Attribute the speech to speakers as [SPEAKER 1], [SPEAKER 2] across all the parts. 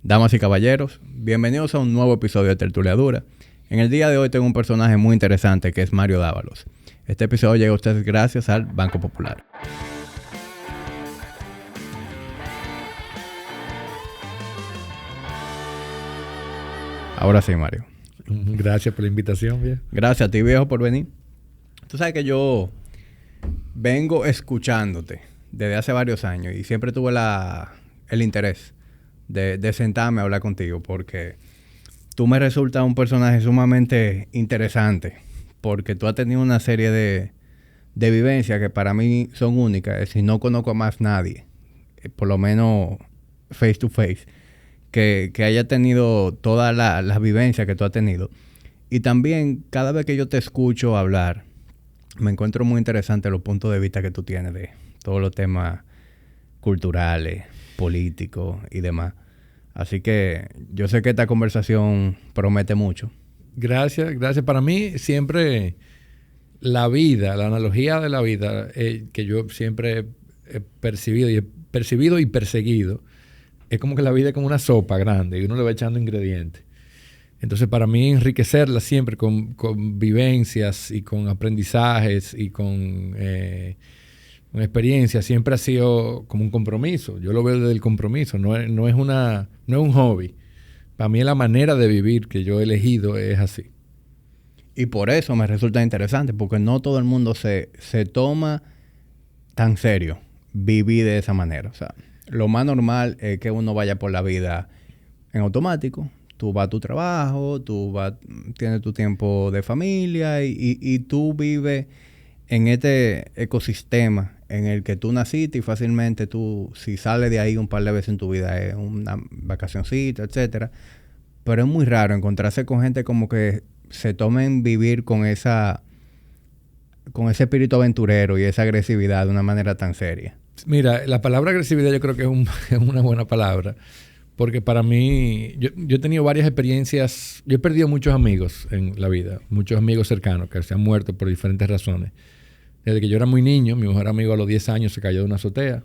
[SPEAKER 1] Damas y caballeros, bienvenidos a un nuevo episodio de Tertuliadura. En el día de hoy tengo un personaje muy interesante que es Mario Dávalos. Este episodio llega a ustedes gracias al Banco Popular. Ahora sí, Mario.
[SPEAKER 2] Gracias por la invitación, viejo.
[SPEAKER 1] Gracias a ti, viejo, por venir. Tú sabes que yo vengo escuchándote desde hace varios años y siempre tuve el interés de sentarme a hablar contigo porque tú me resultas un personaje sumamente interesante porque tú has tenido una serie de vivencias que para mí son únicas. Es decir, no conozco a más nadie, por lo menos face to face, que haya tenido todas las vivencias que tú has tenido. Y también, cada vez que yo te escucho hablar, me encuentro muy interesante los puntos de vista que tú tienes de todos los temas culturales, políticos y demás. Así que yo sé que esta conversación promete mucho.
[SPEAKER 2] Gracias. Para mí siempre la vida, la analogía de la vida que yo siempre he percibido y perseguido, es como que la vida es como una sopa grande y uno le va echando ingredientes. Entonces, para mí, enriquecerla siempre con vivencias y con aprendizajes y con experiencias siempre ha sido como un compromiso. Yo lo veo desde el compromiso, no es un hobby. Para mí, la manera de vivir que yo he elegido es así.
[SPEAKER 1] Y por eso me resulta interesante, porque no todo el mundo se toma tan serio vivir de esa manera. O sea, lo más normal es que uno vaya por la vida en automático. Tú vas a tu trabajo, tienes tu tiempo de familia y tú vives en este ecosistema en el que tú naciste y fácilmente tú, si sales de ahí un par de veces en tu vida, es una vacacioncita, etcétera. Pero es muy raro encontrarse con gente como que se tomen vivir con ese espíritu aventurero y esa agresividad de una manera tan seria.
[SPEAKER 2] Mira, la palabra agresividad yo creo que es una buena palabra. Porque para mí, yo he tenido varias experiencias. Yo he perdido muchos amigos en la vida. Muchos amigos cercanos que se han muerto por diferentes razones. Desde que yo era muy niño, mi mejor amigo a los 10 años se cayó de una azotea.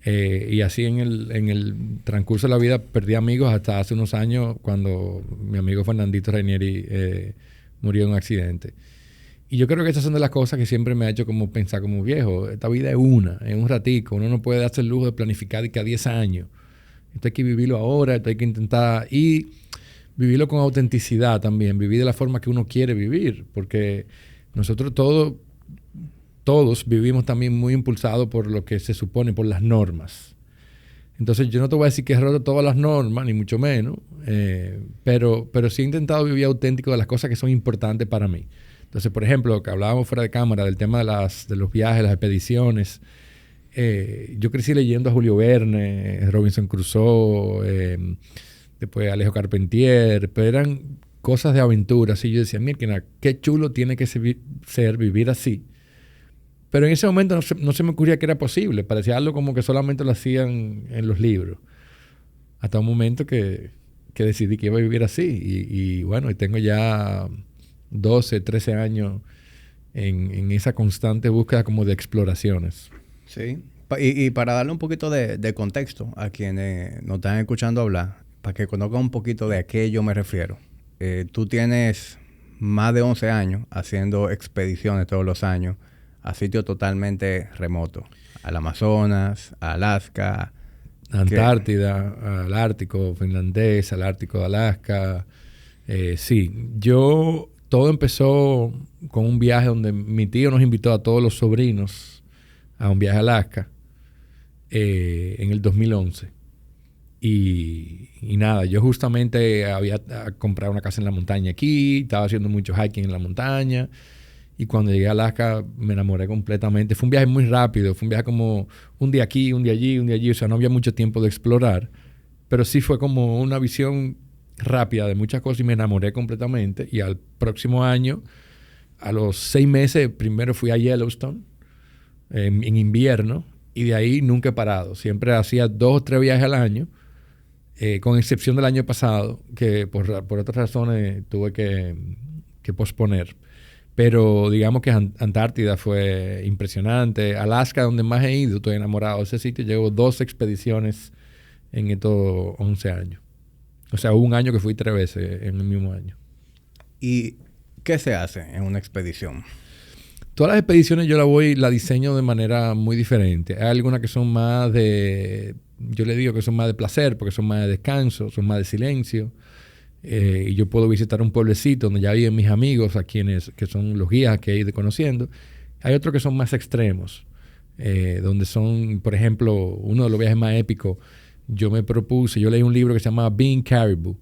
[SPEAKER 2] Y así en el transcurso de la vida perdí amigos hasta hace unos años cuando mi amigo Fernandito Rainieri murió en un accidente. Y yo creo que esas son de las cosas que siempre me ha hecho como pensar como viejo. Esta vida es un ratico. Uno no puede darse el lujo de planificar de que a 10 años. Esto hay que vivirlo ahora, esto hay que intentar y vivirlo con autenticidad también, vivir de la forma que uno quiere vivir, porque nosotros todos vivimos también muy impulsados por lo que se supone, por las normas. Entonces yo no te voy a decir que he roto todas las normas, ni mucho menos, pero sí he intentado vivir auténtico de las cosas que son importantes para mí. Entonces, por ejemplo, que hablábamos fuera de cámara del tema de los viajes, las expediciones. Yo crecí leyendo a Julio Verne, Robinson Crusoe, después Alejo Carpentier, pero eran cosas de aventura. Y yo decía, mira, qué chulo tiene que ser vivir así. Pero en ese momento no se me ocurría que era posible. Parecía algo como que solamente lo hacían en los libros. Hasta un momento que decidí que iba a vivir así. Y bueno, y tengo ya 12, 13 años en esa constante búsqueda como de exploraciones.
[SPEAKER 1] Sí. Y para darle un poquito de contexto a quienes nos están escuchando hablar, para que conozcan un poquito de a qué yo me refiero. Tú tienes más de 11 años haciendo expediciones todos los años a sitios totalmente remotos. Al Amazonas, a Alaska.
[SPEAKER 2] Antártida, al Ártico finlandés, al Ártico de Alaska. Sí, todo empezó con un viaje donde mi tío nos invitó a todos los sobrinos a un viaje a Alaska en el 2011. Y nada, yo justamente había comprado una casa en la montaña aquí, estaba haciendo mucho hiking en la montaña, y cuando llegué a Alaska me enamoré completamente. Fue un viaje muy rápido, fue un viaje como un día aquí, un día allí, o sea, no había mucho tiempo de explorar, pero sí fue como una visión rápida de muchas cosas y me enamoré completamente. Y al próximo año, a los 6 meses, primero fui a Yellowstone, en invierno, y de ahí nunca he parado. Siempre hacía 2 o 3 viajes al año, con excepción del año pasado, que por otras razones tuve que posponer. Pero digamos que Antártida fue impresionante. Alaska, donde más he ido, estoy enamorado de ese sitio. Llevo 2 expediciones en estos 11 años. O sea, hubo un año que fui 3 veces en el mismo año.
[SPEAKER 1] ¿Y qué se hace en una expedición?
[SPEAKER 2] Todas las expediciones yo la diseño de manera muy diferente. Hay algunas que son más yo le digo que son más de placer, porque son más de descanso, son más de silencio. Y yo puedo visitar un pueblecito donde ya viven mis amigos, que son los guías que he ido conociendo. Hay otros que son más extremos, donde son, por ejemplo, uno de los viajes más épicos. Yo leí un libro que se llama Being Caribou.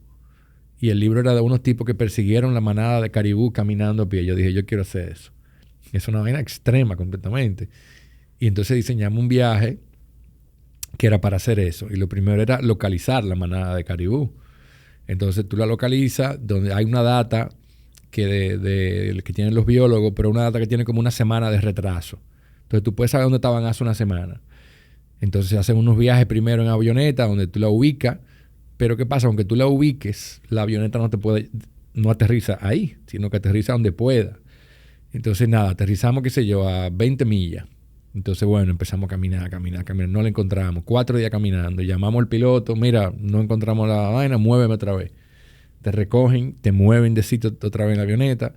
[SPEAKER 2] Y el libro era de unos tipos que persiguieron la manada de caribú caminando a pie. Yo dije, yo quiero hacer eso. Es una vaina extrema completamente. Y entonces diseñamos un viaje que era para hacer eso. Y lo primero era localizar la manada de caribú. Entonces tú la localizas donde hay una data que tienen los biólogos, pero una data que tiene como una semana de retraso. Entonces tú puedes saber dónde estaban hace una semana. Entonces hacen unos viajes primero en avioneta donde tú la ubicas. Pero ¿qué pasa? Aunque tú la ubiques, la avioneta no aterriza ahí, sino que aterriza donde pueda. Entonces, nada, aterrizamos, qué sé yo, a 20 millas. Entonces, bueno, empezamos a caminar. No la encontramos. 4 días caminando. Llamamos al piloto. Mira, no encontramos la vaina, muéveme otra vez. Te recogen, te mueven de sitio otra vez en la avioneta.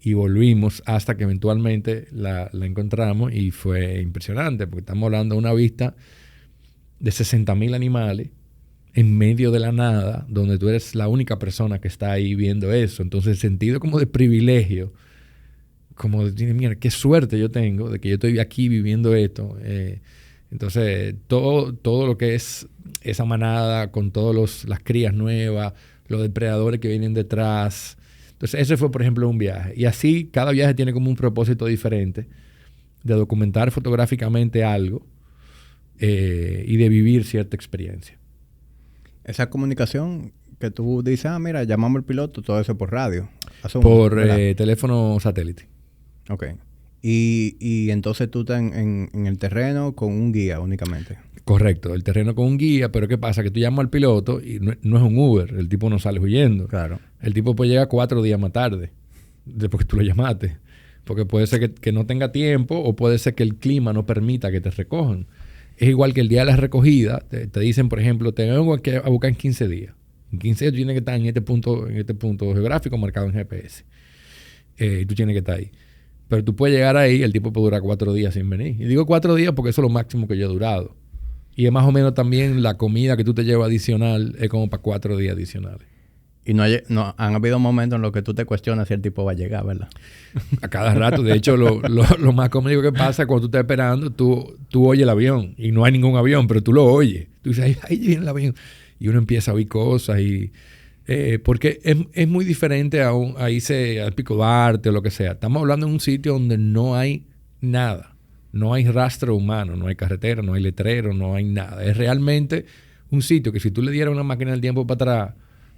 [SPEAKER 2] Y volvimos hasta que eventualmente la encontramos. Y fue impresionante, porque estamos hablando de una vista de 60,000 animales en medio de la nada, donde tú eres la única persona que está ahí viendo eso. Entonces, el sentido como de privilegio, como de, mira, qué suerte yo tengo de que yo estoy aquí viviendo esto. Entonces, todo lo que es esa manada con todas las crías nuevas, los depredadores que vienen detrás. Entonces, ese fue, por ejemplo, un viaje. Y así, cada viaje tiene como un propósito diferente de documentar fotográficamente algo y de vivir cierta experiencia.
[SPEAKER 1] Esa comunicación que tú dices, mira, llamamos al piloto, todo eso por radio.
[SPEAKER 2] Por teléfono satélite.
[SPEAKER 1] Ok. Y entonces tú estás en el terreno con un guía únicamente.
[SPEAKER 2] Correcto, el terreno con un guía, pero ¿qué pasa? Que tú llamas al piloto y no es un Uber, el tipo no sale huyendo.
[SPEAKER 1] Claro.
[SPEAKER 2] El tipo puede llegar 4 días más tarde, después que tú lo llamaste. Porque puede ser que no tenga tiempo o puede ser que el clima no permita que te recojan. Es igual que el día de la recogida, te dicen, por ejemplo, te vengo a buscar en 15 días. En 15 días tú tienes que estar en este punto geográfico marcado en GPS. Y tú tienes que estar ahí. Pero tú puedes llegar ahí, el tipo puede durar 4 días sin venir. Y digo 4 días porque eso es lo máximo que yo he durado. Y es más o menos también la comida que tú te llevas adicional es como para 4 días adicionales.
[SPEAKER 1] Y no han habido momentos en los que tú te cuestionas si el tipo va a llegar, ¿verdad?
[SPEAKER 2] A cada rato. De hecho, lo más cómico que pasa es cuando tú estás esperando, tú oyes el avión. Y no hay ningún avión, pero tú lo oyes. Tú dices, ahí viene el avión. Y uno empieza a oír cosas. Porque es muy diferente a irse al Pico Duarte o lo que sea. Estamos hablando de un sitio donde no hay nada. No hay rastro humano. No hay carretera, no hay letrero, no hay nada. Es realmente un sitio que si tú le dieras una máquina del tiempo para atrás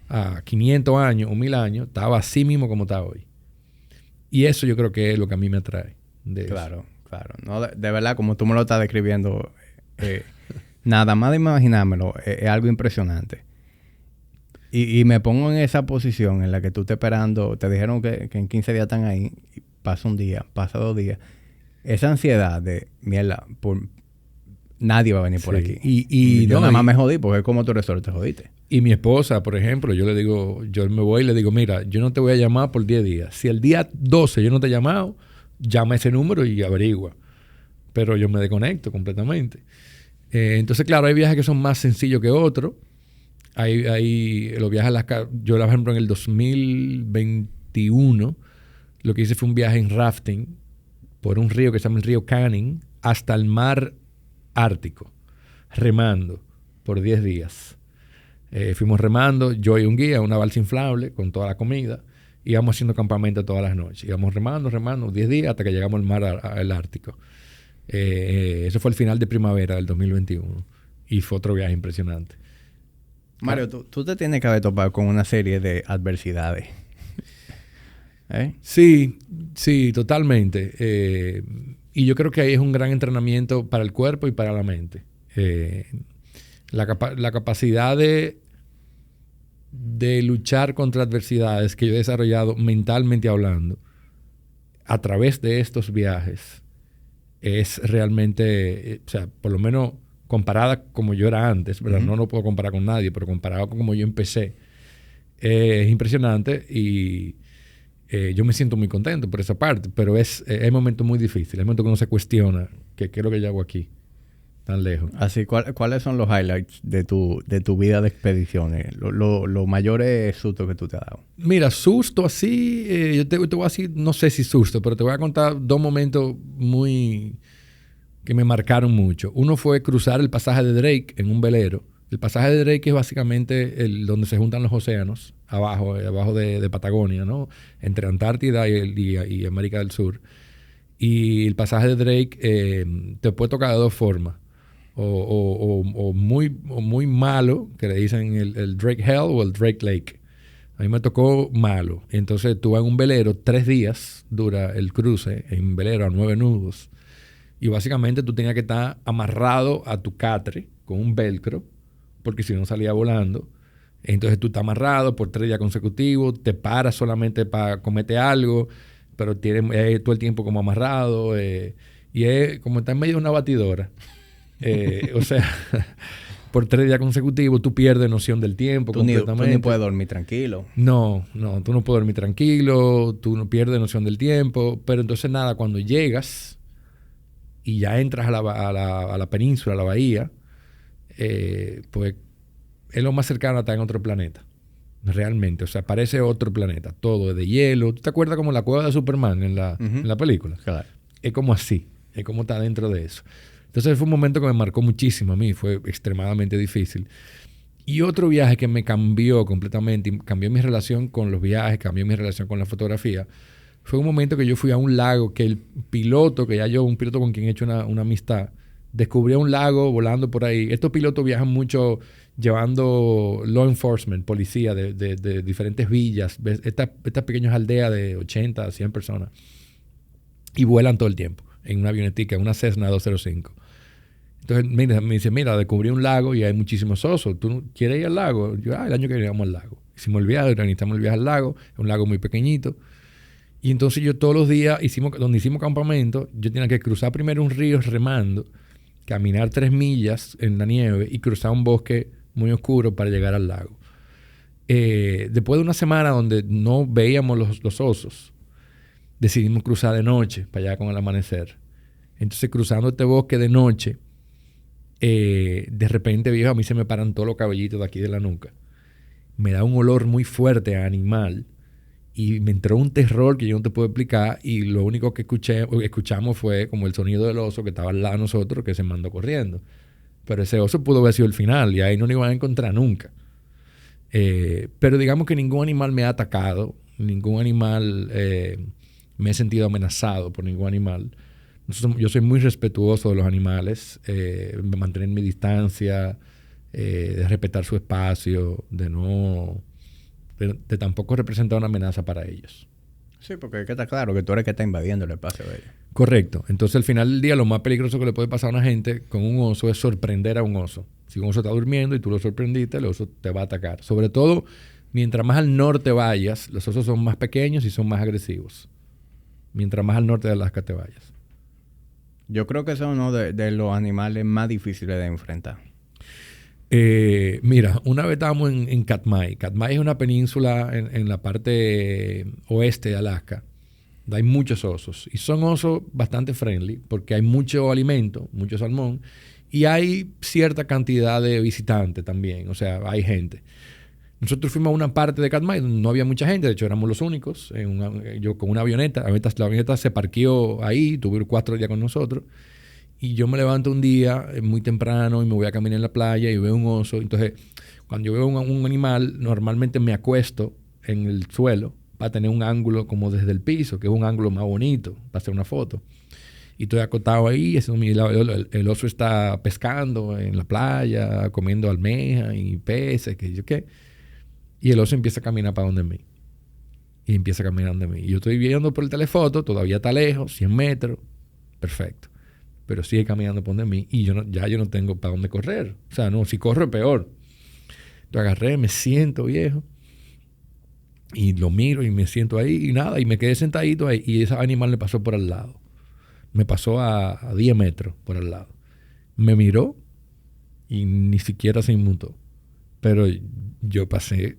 [SPEAKER 2] a 500 años o 1000 años, estaba así mismo como está hoy. Y eso yo creo que es lo que a mí me atrae.
[SPEAKER 1] Claro. No, de verdad, como tú me lo estás describiendo, nada más de imaginármelo, es algo impresionante. Y me pongo en esa posición en la que tú estás esperando, te dijeron que en 15 días están ahí, y pasa un día, pasa 2 días. Esa ansiedad de, mierda, nadie va a venir por aquí. Y yo nada más me jodí, porque como tu resort te jodiste.
[SPEAKER 2] Y mi esposa, por ejemplo, yo me voy y le digo, mira, yo no te voy a llamar por 10 días. Si el día 12 yo no te he llamado, llama ese número y averigua. Pero yo me desconecto completamente. Entonces, claro, hay viajes que son más sencillos que otros. Hay los viajes yo, por ejemplo, en el 2021, lo que hice fue un viaje en rafting por un río que se llama el río Canning hasta el mar Ártico, remando por 10 días. Fuimos remando, yo y un guía, una balsa inflable con toda la comida. Íbamos haciendo campamento todas las noches. Íbamos remando 10 días hasta que llegamos al mar al Ártico. Eso fue el final de primavera del 2021. Y fue otro viaje impresionante.
[SPEAKER 1] Mario, tú te tienes que haber topado con una serie de adversidades.
[SPEAKER 2] Sí, totalmente. Y yo creo que ahí es un gran entrenamiento para el cuerpo y para la mente. La capacidad de luchar contra adversidades que yo he desarrollado mentalmente hablando a través de estos viajes es realmente, o sea, por lo menos comparada como yo era antes, ¿verdad?
[SPEAKER 1] Uh-huh.
[SPEAKER 2] No lo puedo comparar con nadie, pero comparado con como yo empecé, es impresionante y yo me siento muy contento por esa parte, pero hay momentos muy difíciles, hay momentos que uno se cuestiona qué es lo que yo hago aquí, tan lejos.
[SPEAKER 1] Así, ¿cuáles son los highlights de tu vida de expediciones? Los mayores sustos que tú te has dado.
[SPEAKER 2] Mira, susto así, yo te voy a decir, no sé si susto, pero te voy a contar dos momentos que me marcaron mucho. Uno fue cruzar el pasaje de Drake en un velero. El pasaje de Drake es básicamente donde se juntan los océanos, abajo de Patagonia, ¿no? Entre Antártida y América del Sur. Y el pasaje de Drake te puede tocar de dos formas. O muy malo, que le dicen el Drake Hell o el Drake Lake. A mí me tocó malo. Entonces tú vas en un velero, 3 días dura el cruce, en un velero a 9 nudos. Y básicamente tú tenías que estar amarrado a tu catre con un velcro, porque si no salía volando. Entonces tú estás amarrado por 3 días consecutivos, te paras solamente para comerte algo, pero tienes todo el tiempo como amarrado. Y es como estar en medio de una batidora. O sea, por 3 días consecutivos tú pierdes noción del tiempo completamente.
[SPEAKER 1] Tú ni puedes dormir tranquilo.
[SPEAKER 2] No, tú no puedes dormir tranquilo, tú no pierdes noción del tiempo. Pero entonces nada, cuando llegas y ya entras a la península, a la bahía, pues es lo más cercano a estar en otro planeta. Realmente, o sea, parece otro planeta. Todo es de hielo. ¿Tú te acuerdas como la cueva de Superman en la película?
[SPEAKER 1] Claro.
[SPEAKER 2] Es como así, es como está dentro de eso. Entonces fue un momento que me marcó muchísimo a mí, fue extremadamente difícil. Y otro viaje que me cambió completamente, cambió mi relación con los viajes, cambió mi relación con la fotografía, fue un momento que yo fui a un lago que el piloto, un piloto con quien he hecho una amistad, descubrió un lago volando por ahí. Estos pilotos viajan mucho llevando law enforcement, policía de diferentes villas, estas pequeñas aldeas de 80 a 100 personas, y vuelan todo el tiempo en una avionetica, una Cessna 205. Entonces me dice, mira, descubrí un lago y hay muchísimos osos. ¿Tú quieres ir al lago? Yo, el año que viene vamos al lago. Hicimos el viaje, organizamos el viaje al lago. Es un lago muy pequeñito. Y entonces yo todos los días, donde hicimos campamento, yo tenía que cruzar primero un río remando, caminar 3 millas en la nieve y cruzar un bosque muy oscuro para llegar al lago. Después de una semana donde no veíamos los osos, decidimos cruzar de noche para allá con el amanecer. Entonces, cruzando este bosque de noche, de repente, viejo, a mí se me paran todos los cabellitos de aquí de la nuca. Me da un olor muy fuerte a animal y me entró un terror que yo no te puedo explicar, y lo único que escuchamos fue como el sonido del oso que estaba al lado de nosotros, que se mandó corriendo. Pero ese oso pudo haber sido el final y ahí no lo iban a encontrar nunca. Pero digamos que ningún animal me ha atacado, ningún animal... me he sentido amenazado por ningún animal. Yo soy muy respetuoso de los animales, de mantener mi distancia, de respetar su espacio, de tampoco representar una amenaza para ellos.
[SPEAKER 1] Sí, porque hay que estar claro que tú eres el que está invadiendo el espacio de ellos.
[SPEAKER 2] Correcto. Entonces, al final del día, lo más peligroso que le puede pasar a una gente con un oso es sorprender a un oso. Si un oso está durmiendo y tú lo sorprendiste, el oso te va a atacar. Sobre todo, mientras más al norte vayas, los osos son más pequeños y son más agresivos. Mientras más al norte de Alaska te vayas.
[SPEAKER 1] Yo creo que eso es uno de los animales más difíciles de enfrentar.
[SPEAKER 2] Mira, una vez estábamos en Katmai. Katmai es una península en la parte oeste de Alaska. Donde hay muchos osos. Y son osos bastante friendly porque hay mucho alimento, mucho salmón. Y hay cierta cantidad de visitantes también. O sea, hay gente. Nosotros fuimos a una parte de Katmai donde no había mucha gente. De hecho, éramos los únicos. Yo con una avioneta. La avioneta se parqueó ahí. Tuve 4 días con nosotros. Y yo me levanto un día muy temprano y me voy a caminar en la playa y veo un oso. Entonces, cuando yo veo un animal, normalmente me acuesto en el suelo para tener un ángulo como desde el piso, que es un ángulo más bonito para hacer una foto. Y estoy acostado ahí, el oso está pescando en la playa, comiendo almejas y peces, que yo qué. Y el oso empieza a caminar para donde mí. Y empieza a caminar donde mí. Y yo estoy viendo por el telefoto, todavía está lejos, 100 metros. Perfecto. Pero sigue caminando por donde mí. Y yo no tengo para dónde correr. O sea, no, si corro peor. Entonces agarré, me siento, viejo. Y lo miro y me siento ahí y nada. Y me quedé sentadito ahí. Y ese animal le pasó por al lado. Me pasó a 10 metros por al lado. Me miró y ni siquiera se inmutó. Pero yo pasé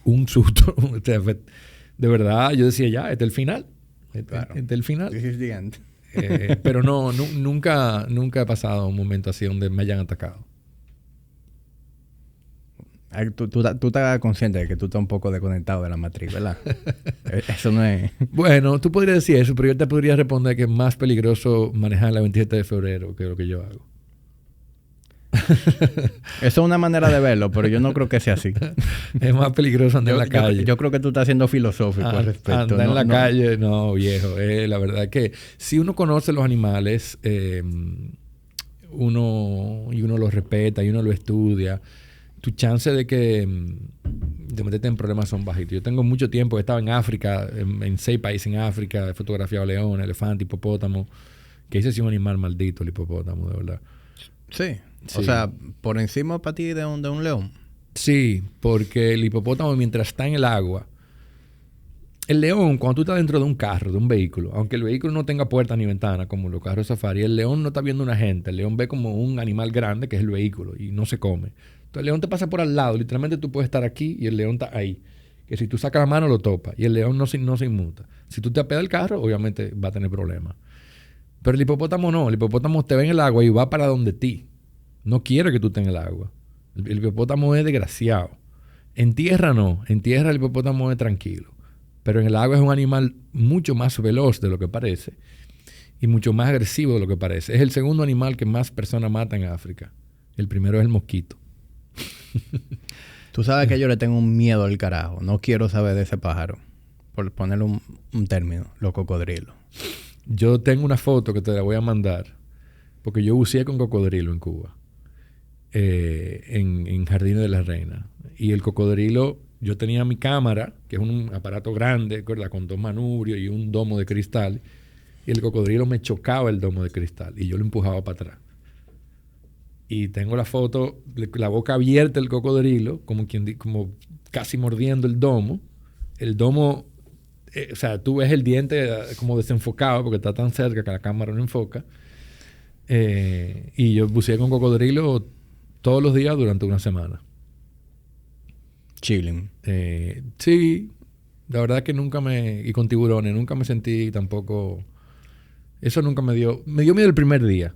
[SPEAKER 2] un susto. O sea, de verdad, yo decía, ya, este es el final.
[SPEAKER 1] Claro.
[SPEAKER 2] Este es el final.
[SPEAKER 1] This is the end.
[SPEAKER 2] Pero nunca he pasado un momento así donde me hayan atacado.
[SPEAKER 1] Tú estás consciente de que tú estás un poco desconectado de la matriz, ¿verdad? Eso no es...
[SPEAKER 2] Bueno, tú podrías decir eso, pero yo te podría responder que es más peligroso manejar el 27 de febrero que lo que yo hago.
[SPEAKER 1] Eso es una manera de verlo, pero yo no creo que sea así.
[SPEAKER 2] Es más peligroso andar en la calle.
[SPEAKER 1] Yo creo que tú estás siendo filosófico al respecto.
[SPEAKER 2] Andar en la calle, no, viejo. La verdad es que si uno conoce los animales, uno los respeta y uno lo estudia, tu chance de meterte en problemas son bajitos. Yo tengo mucho tiempo que estaba en África, en 6 países en África, he fotografiado leones, elefantes, hipopótamos, que ese sí es un animal maldito, el hipopótamo, de verdad.
[SPEAKER 1] Sí.
[SPEAKER 2] Sí.
[SPEAKER 1] O sea, por encima para ti de un león.
[SPEAKER 2] Sí, porque el hipopótamo mientras está en el agua, el león, cuando tú estás dentro de un carro, de un vehículo, aunque el vehículo no tenga puerta ni ventana como los carros de safari, el león no está viendo una gente, el león ve como un animal grande que es el vehículo y no se come. Entonces el león te pasa por al lado, literalmente tú puedes estar aquí y el león está ahí. Que si tú sacas la mano lo topa y el león no se inmuta. Si tú te apeas del carro, obviamente va a tener problemas. Pero el hipopótamo no, el hipopótamo te ve en el agua y va para donde ti. No quiere que tú estés en el agua. El hipopótamo es desgraciado. En tierra no. En tierra el hipopótamo es tranquilo. Pero en el agua es un animal mucho más veloz de lo que parece. Y mucho más agresivo de lo que parece. Es el segundo animal que más personas matan en África. El primero es el mosquito.
[SPEAKER 1] Tú sabes que yo le tengo un miedo al carajo. No quiero saber de ese pájaro. Por ponerle un término. Los cocodrilos.
[SPEAKER 2] Yo tengo una foto que te la voy a mandar. Porque yo buceé con cocodrilo en Cuba. En Jardines de la Reina. Y el cocodrilo, yo tenía mi cámara, que es un aparato grande, ¿verdad? Con 2 manubrios y un domo de cristal. Y el cocodrilo me chocaba el domo de cristal y yo lo empujaba para atrás. Y tengo la foto, la boca abierta del cocodrilo, como casi mordiendo el domo. El domo, o sea, tú ves el diente como desenfocado porque está tan cerca que la cámara no enfoca. Y yo buceé con cocodrilo todos los días durante una semana.
[SPEAKER 1] Chilling.
[SPEAKER 2] Sí, la verdad que y con tiburones, nunca me sentí tampoco, eso nunca me dio miedo el primer día.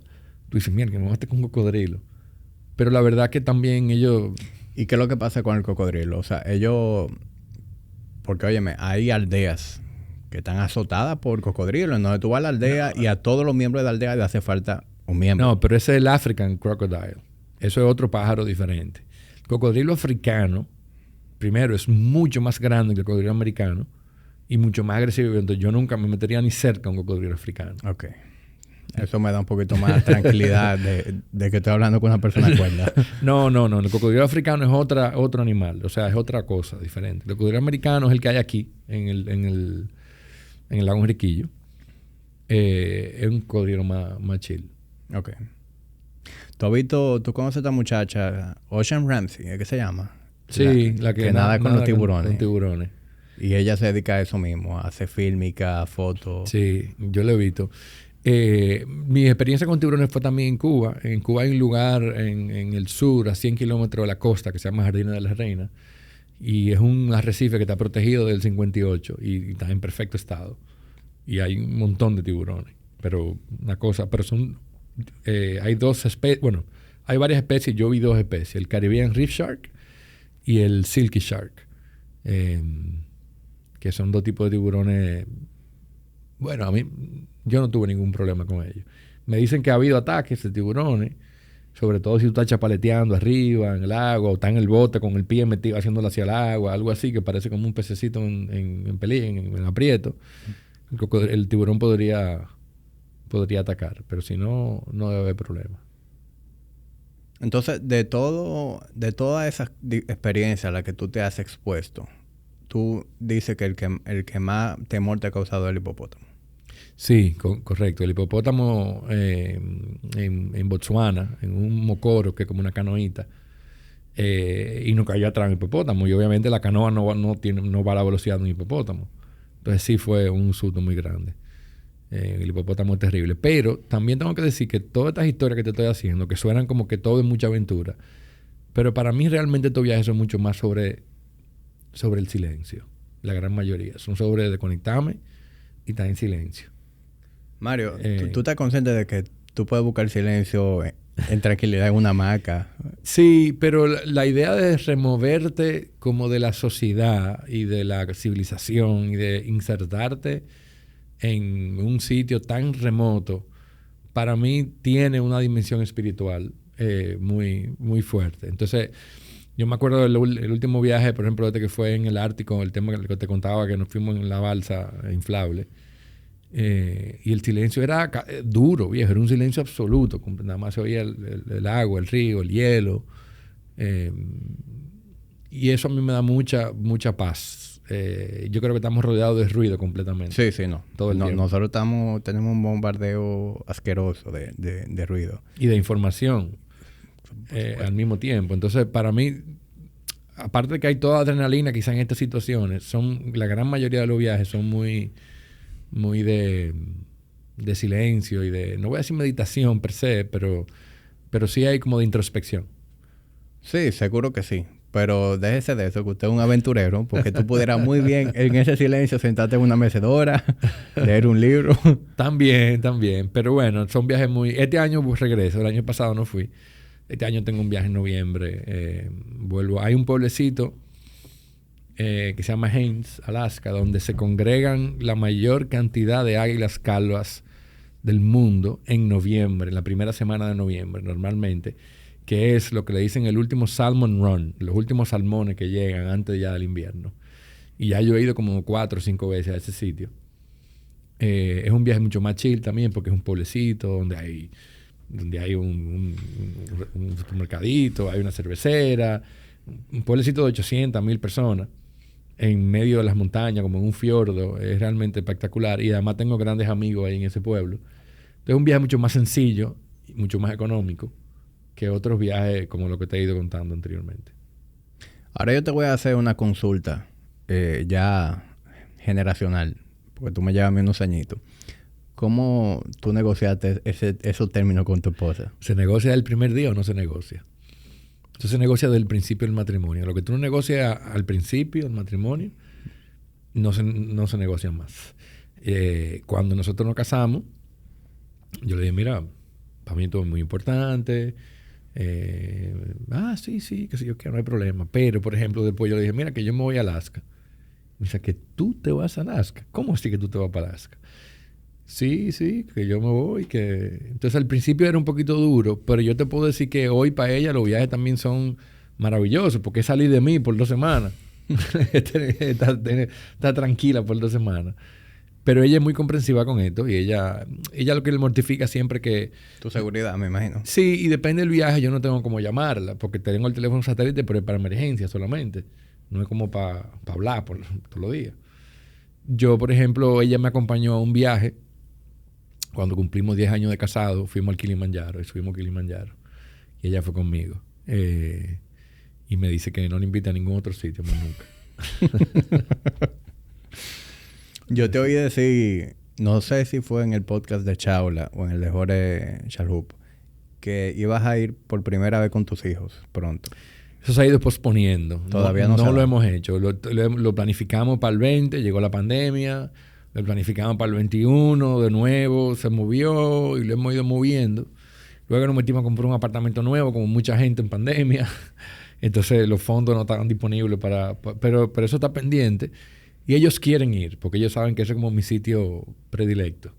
[SPEAKER 2] Tú dices, mierda, que me mataste con un cocodrilo. Pero la verdad que también ellos...
[SPEAKER 1] ¿Y qué es lo que pasa con el cocodrilo? O sea, ellos... Porque, óyeme, hay aldeas que están azotadas por cocodrilos. Entonces tú vas a la aldea y a todos los miembros de la aldea le hace falta un miembro.
[SPEAKER 2] No, pero ese es el African crocodile. Eso es otro pájaro diferente. El cocodrilo africano, primero, es mucho más grande que el cocodrilo americano y mucho más agresivo. Entonces yo nunca me metería ni cerca a un cocodrilo africano.
[SPEAKER 1] Ok. Eso me da un poquito más tranquilidad de que estoy hablando con una persona cuerda.
[SPEAKER 2] No. El cocodrilo africano es otro animal. O sea, es otra cosa diferente. El cocodrilo americano es el que hay aquí, en el lago Enriquillo. Es un cocodrilo más chill.
[SPEAKER 1] Ok. ¿Tú conoces a esta muchacha, Ocean Ramsey, ¿qué se llama?
[SPEAKER 2] Sí, la que
[SPEAKER 1] nada con los tiburones.
[SPEAKER 2] Con tiburones.
[SPEAKER 1] Y ella se dedica a eso mismo, a hacer fílmica, fotos.
[SPEAKER 2] Sí, yo lo he visto. Mi experiencia con tiburones fue también en Cuba. En Cuba hay un lugar en el sur, a 100 kilómetros de la costa, que se llama Jardines de la Reina. Y es un arrecife que está protegido del 58 y está en perfecto estado. Y hay un montón de tiburones. Pero son... hay 2 especies... Bueno, hay varias especies. Yo vi 2 especies. El Caribbean Reef Shark y el Silky Shark. Que son 2 tipos de tiburones... Bueno, a mí... Yo no tuve ningún problema con ellos. Me dicen que ha habido ataques de tiburones, sobre todo si tú estás chapaleteando arriba en el agua o estás en el bote con el pie metido haciéndolo hacia el agua, algo así que parece como un pececito en aprieto. El tiburón podría atacar, pero si no, no debe haber problema.
[SPEAKER 1] Entonces, de todas esas experiencias a las que tú te has expuesto, tú dices que el que más temor te ha causado es el hipopótamo.
[SPEAKER 2] Sí, correcto. El hipopótamo en Botswana, en un mocoro que es como una canoita, y nos cayó atrás un hipopótamo. Y obviamente la canoa no va a la velocidad de un hipopótamo. Entonces sí fue un susto muy grande. El hipopótamo es terrible. Pero también tengo que decir que todas estas historias que te estoy haciendo, que suenan como que todo es mucha aventura, pero para mí realmente estos viajes son mucho más sobre el silencio. La gran mayoría. Son sobre desconectarme y estar en silencio.
[SPEAKER 1] Mario, ¿tú estás consciente de que tú puedes buscar silencio en tranquilidad en una hamaca?
[SPEAKER 2] Sí, pero la idea de removerte como de la sociedad y de la civilización y de insertarte en un sitio tan remoto, para mí tiene una dimensión espiritual muy, muy fuerte. Entonces, yo me acuerdo del el último viaje, por ejemplo, este que fue en el Ártico, el tema que te contaba, que nos fuimos en la balsa inflable. Y el silencio era duro, viejo, era un silencio absoluto. Nada más se oía el agua, el río, el hielo. Y eso a mí me da mucha, mucha paz. Yo creo que estamos rodeados de ruido completamente.
[SPEAKER 1] Sí, sí, no.
[SPEAKER 2] Todo el tiempo.
[SPEAKER 1] Nosotros tenemos un bombardeo asqueroso de ruido.
[SPEAKER 2] Y de información al mismo tiempo. Entonces, para mí, aparte de que hay toda adrenalina quizá en estas situaciones, la gran mayoría de los viajes son muy de silencio y de, no voy a decir meditación per se, pero sí hay como de introspección.
[SPEAKER 1] Sí, seguro que sí. Pero déjese de eso, que usted es un aventurero, porque tú pudieras muy bien en ese silencio sentarte en una mecedora, leer un libro.
[SPEAKER 2] También. Pero bueno, son viajes muy... Este año regreso, el año pasado no fui. Este año tengo un viaje en noviembre. Vuelvo. Hay un pueblecito que se llama Haines, Alaska, donde se congregan la mayor cantidad de águilas calvas del mundo en noviembre, en la primera semana de noviembre normalmente, que es lo que le dicen el último Salmon Run, los últimos salmones que llegan antes ya del invierno. Y ya yo he ido como 4 o 5 veces a ese sitio. Es un viaje mucho más chill también, porque es un pueblecito donde hay un supermercadito, hay una cervecera, un pueblecito de 800,000 personas en medio de las montañas, como en un fiordo. Es realmente espectacular. Y además tengo grandes amigos ahí en ese pueblo. Entonces es un viaje mucho más sencillo y mucho más económico que otros viajes como lo que te he ido contando anteriormente.
[SPEAKER 1] Ahora yo te voy a hacer una consulta ya generacional, porque tú me llevas a mí unos añitos. ¿Cómo tú negociaste esos términos con tu esposa?
[SPEAKER 2] ¿Se negocia el primer día o no se negocia? Eso se negocia desde el principio del matrimonio. Lo que tú no negocias al principio del matrimonio, no se negocia más. Cuando nosotros nos casamos, yo le dije, mira, para mí todo es muy importante. Sí, que si yo quiero, no hay problema. Pero, por ejemplo, después yo le dije, mira, que yo me voy a Alaska. Me dice, ¿que tú te vas a Alaska? ¿Cómo así que tú te vas para Alaska? Sí, que yo me voy. Entonces, al principio era un poquito duro, pero yo te puedo decir que hoy para ella los viajes también son maravillosos, porque es salir de mí por 2 semanas. está tranquila por 2 semanas. Pero ella es muy comprensiva con esto y ella lo que le mortifica siempre que...
[SPEAKER 1] Tu seguridad, me imagino.
[SPEAKER 2] Sí, y depende del viaje, yo no tengo cómo llamarla, porque tengo el teléfono satélite, pero es para emergencia solamente. No es como para hablar todos los días. Yo, por ejemplo, ella me acompañó a un viaje. Cuando cumplimos 10 años de casado, fuimos al Kilimanjaro y subimos al Kilimanjaro. Y ella fue conmigo. Y me dice que no le invita a ningún otro sitio más nunca.
[SPEAKER 1] Yo te oí decir, no sé si fue en el podcast de Chaula o en el de Jorge Chalhup, que ibas a ir por primera vez con tus hijos pronto.
[SPEAKER 2] Eso se ha ido posponiendo.
[SPEAKER 1] Todavía no
[SPEAKER 2] lo hemos hecho. Lo planificamos para el 20, llegó la pandemia. Lo planificamos para el 21, de nuevo se movió y lo hemos ido moviendo. Luego nos metimos a comprar un apartamento nuevo, como mucha gente en pandemia. Entonces los fondos no estaban disponibles pero eso está pendiente. Y ellos quieren ir, porque ellos saben que ese es como mi sitio predilecto.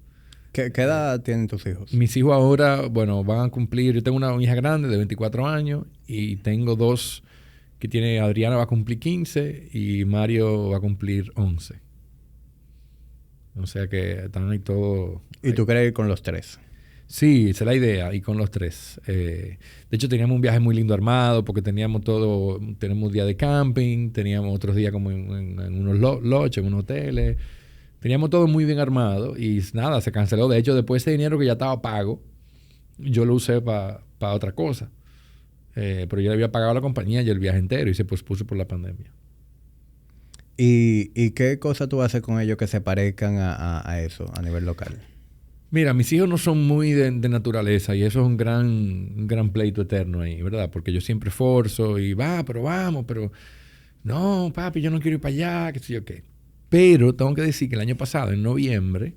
[SPEAKER 1] ¿Qué edad tienen tus hijos?
[SPEAKER 2] Mis hijos ahora, bueno, van a cumplir... Yo tengo una hija grande de 24 años y tengo 2 que tiene... Adriana va a cumplir 15 y Mario va a cumplir 11. O sea que están ahí todos...
[SPEAKER 1] ¿Y tú quieres ir con los 3?
[SPEAKER 2] Sí, esa es la idea, y con los 3. De hecho, teníamos un viaje muy lindo armado porque tenemos un día de camping, teníamos otros días como en unos lodges, en unos hoteles. Teníamos todo muy bien armado y nada, se canceló. De hecho, después ese dinero que ya estaba pago, yo lo usé para otra cosa. Pero yo le había pagado a la compañía y el viaje entero y se pospuso por la pandemia.
[SPEAKER 1] ¿Y qué cosa tú haces con ellos que se parezcan a eso a nivel local?
[SPEAKER 2] Mira, mis hijos no son muy de naturaleza y eso es un gran pleito eterno ahí, ¿verdad? Porque yo siempre forzo y pero vamos, pero no, papi, yo no quiero ir para allá, qué sé yo qué. Pero tengo que decir que el año pasado, en noviembre,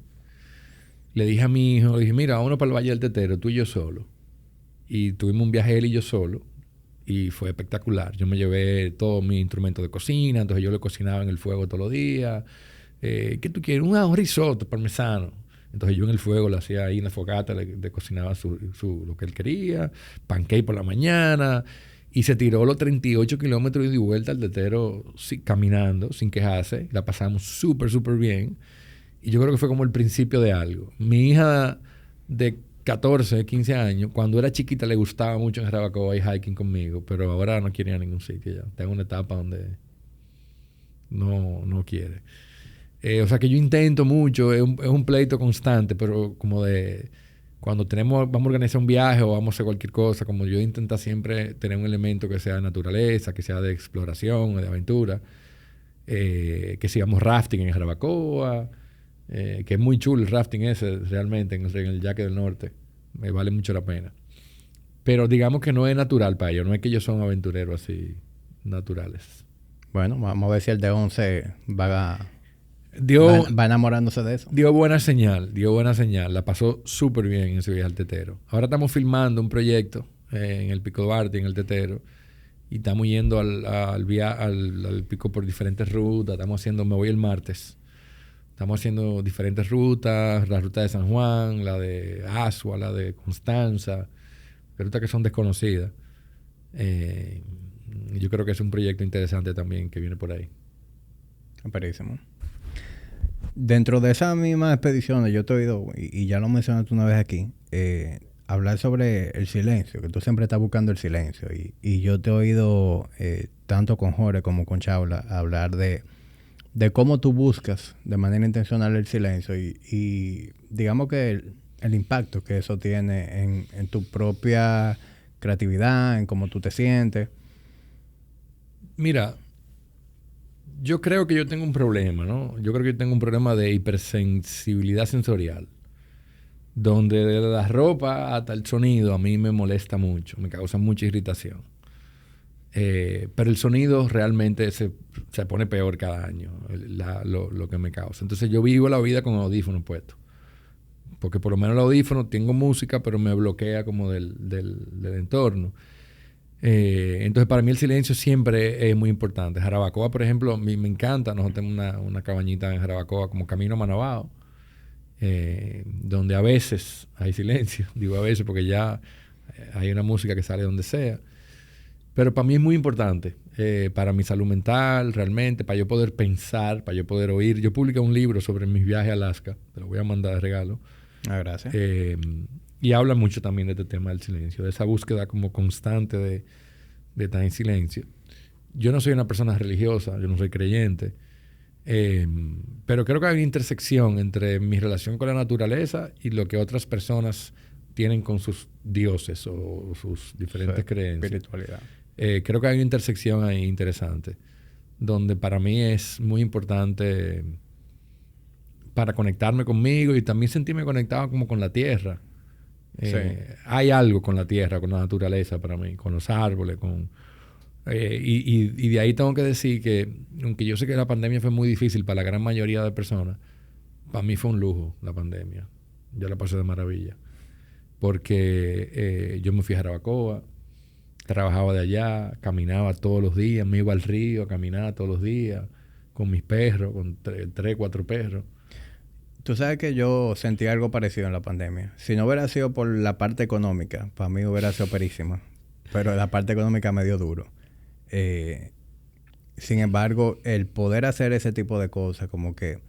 [SPEAKER 2] le dije a mi hijo, le dije, mira, vámonos para el Valle del Tetero, tú y yo solo. Y tuvimos un viaje él y yo solo y fue espectacular. Yo me llevé todos mis instrumentos de cocina, entonces yo le cocinaba en el fuego todos los días. ¿Qué tú quieres? Un risotto parmesano. Entonces yo en el fuego le hacía ahí en la fogata, le cocinaba lo que él quería, pancake por la mañana, y se tiró los 38 kilómetros y de vuelta al tetero caminando, sin quejarse. La pasamos súper, súper bien. Y yo creo que fue como el principio de algo. Mi hija de 14, 15 años, cuando era chiquita le gustaba mucho en Jarabacoa ir hiking conmigo, pero ahora no quiere ir a ningún sitio ya. Está en una etapa donde no quiere. O sea que yo intento mucho, es un pleito constante, pero como de cuando vamos a organizar un viaje o vamos a hacer cualquier cosa, como yo intento siempre tener un elemento que sea de naturaleza, que sea de exploración o de aventura, que sigamos rafting en Jarabacoa, que es muy chulo el rafting ese realmente en el Yaque del Norte, me vale mucho la pena. Pero digamos que no es natural para ellos, no es que ellos son aventureros así naturales.
[SPEAKER 1] Bueno, vamos a ver si el de 11 va enamorándose de eso.
[SPEAKER 2] Dio buena señal. La pasó súper bien en ese viaje al tetero. Ahora estamos filmando un proyecto en el Pico Duarte, en el tetero. Y estamos yendo al pico por diferentes rutas. Me voy el martes. Estamos haciendo diferentes rutas. La ruta de San Juan, la de Asua, la de Constanza. Rutas que son desconocidas. Yo creo que es un proyecto interesante también que viene por ahí.
[SPEAKER 1] Parísimo. Dentro de esas mismas expediciones, yo te he oído, y ya lo mencionaste una vez aquí, hablar sobre el silencio, que tú siempre estás buscando el silencio. Y yo te he oído, tanto con Jorge como con Chaula, hablar de cómo tú buscas de manera intencional el silencio y digamos que el impacto que eso tiene en tu propia creatividad, en cómo tú te sientes.
[SPEAKER 2] Mira, yo creo que yo tengo un problema, ¿no? Yo creo que yo tengo un problema de hipersensibilidad sensorial. Donde de la ropa hasta el sonido a mí me molesta mucho, me causa mucha irritación. Pero el sonido realmente se pone peor cada año, lo que me causa. Entonces yo vivo la vida con audífonos puestos. Porque por lo menos el audífono tengo música, pero me bloquea como del entorno. Entonces para mí el silencio siempre es muy importante. Jarabacoa, por ejemplo, a mí me encanta. Nosotros tenemos una cabañita en Jarabacoa como Camino a Manabao, donde a veces hay silencio. Digo a veces porque ya hay una música que sale donde sea. Pero para mí es muy importante. Para mi salud mental, realmente, para yo poder pensar, para yo poder oír. Yo publiqué un libro sobre mis viajes a Alaska. Te lo voy a mandar de regalo.
[SPEAKER 1] Gracias.
[SPEAKER 2] Y habla mucho también de este tema del silencio, de esa búsqueda como constante de estar en silencio. Yo no soy una persona religiosa, yo no soy creyente, pero creo que hay una intersección entre mi relación con la naturaleza y lo que otras personas tienen con sus dioses o sus diferentes creencias.
[SPEAKER 1] Espiritualidad.
[SPEAKER 2] Creo que hay una intersección ahí interesante, donde para mí es muy importante para conectarme conmigo y también sentirme conectado como con la tierra.
[SPEAKER 1] Sí.
[SPEAKER 2] Hay algo con la tierra, con la naturaleza para mí, con los árboles, y de ahí tengo que decir que, aunque yo sé que la pandemia fue muy difícil para la gran mayoría de personas, para mí fue un lujo la pandemia. Yo la pasé de maravilla. Porque yo me fui a Jarabacoa, trabajaba de allá, caminaba todos los días, me iba al río a caminar todos los días, con mis perros, con 3, 4 perros.
[SPEAKER 1] Tú sabes que yo sentí algo parecido en la pandemia. Si no hubiera sido por la parte económica, para mí hubiera sido perísima. Pero la parte económica me dio duro. Sin embargo, el poder hacer ese tipo de cosas, como que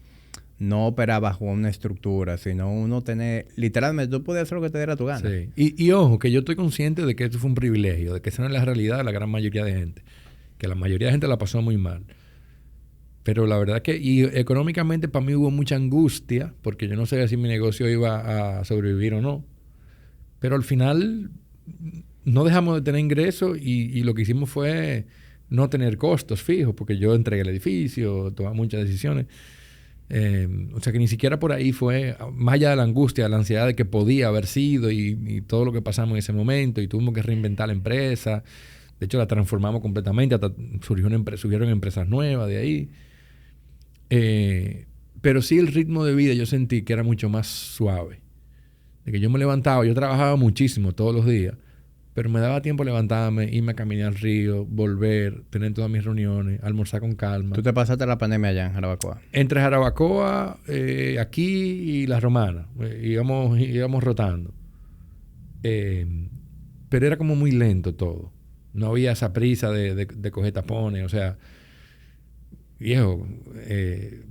[SPEAKER 1] no operar bajo una estructura, sino uno tener... Literalmente, tú podías hacer lo que te diera tu gana.
[SPEAKER 2] Sí. Y ojo, que yo estoy consciente de que esto fue un privilegio, de que esa no es la realidad de la gran mayoría de gente. Que la mayoría de gente la pasó muy mal. Pero la verdad que... Y económicamente para mí hubo mucha angustia, porque yo no sabía si mi negocio iba a sobrevivir o no. Pero al final no dejamos de tener ingresos y lo que hicimos fue no tener costos fijos, porque yo entregué el edificio, tomé muchas decisiones. O sea que ni siquiera por ahí fue, más allá de la angustia, la ansiedad de que podía haber sido y todo lo que pasamos en ese momento y tuvimos que reinventar la empresa. De hecho, la transformamos completamente, hasta surgieron empresas nuevas de ahí. Pero sí el ritmo de vida yo sentí que era mucho más suave. De que yo me levantaba, yo trabajaba muchísimo todos los días, pero me daba tiempo levantarme, irme a caminar al río, volver, tener todas mis reuniones, almorzar con calma.
[SPEAKER 1] ¿Tú te pasaste la pandemia allá en Jarabacoa?
[SPEAKER 2] Entre Jarabacoa, aquí y La Romana. Íbamos rotando. Pero era como muy lento todo. No había esa prisa de coger tapones. O sea, viejo,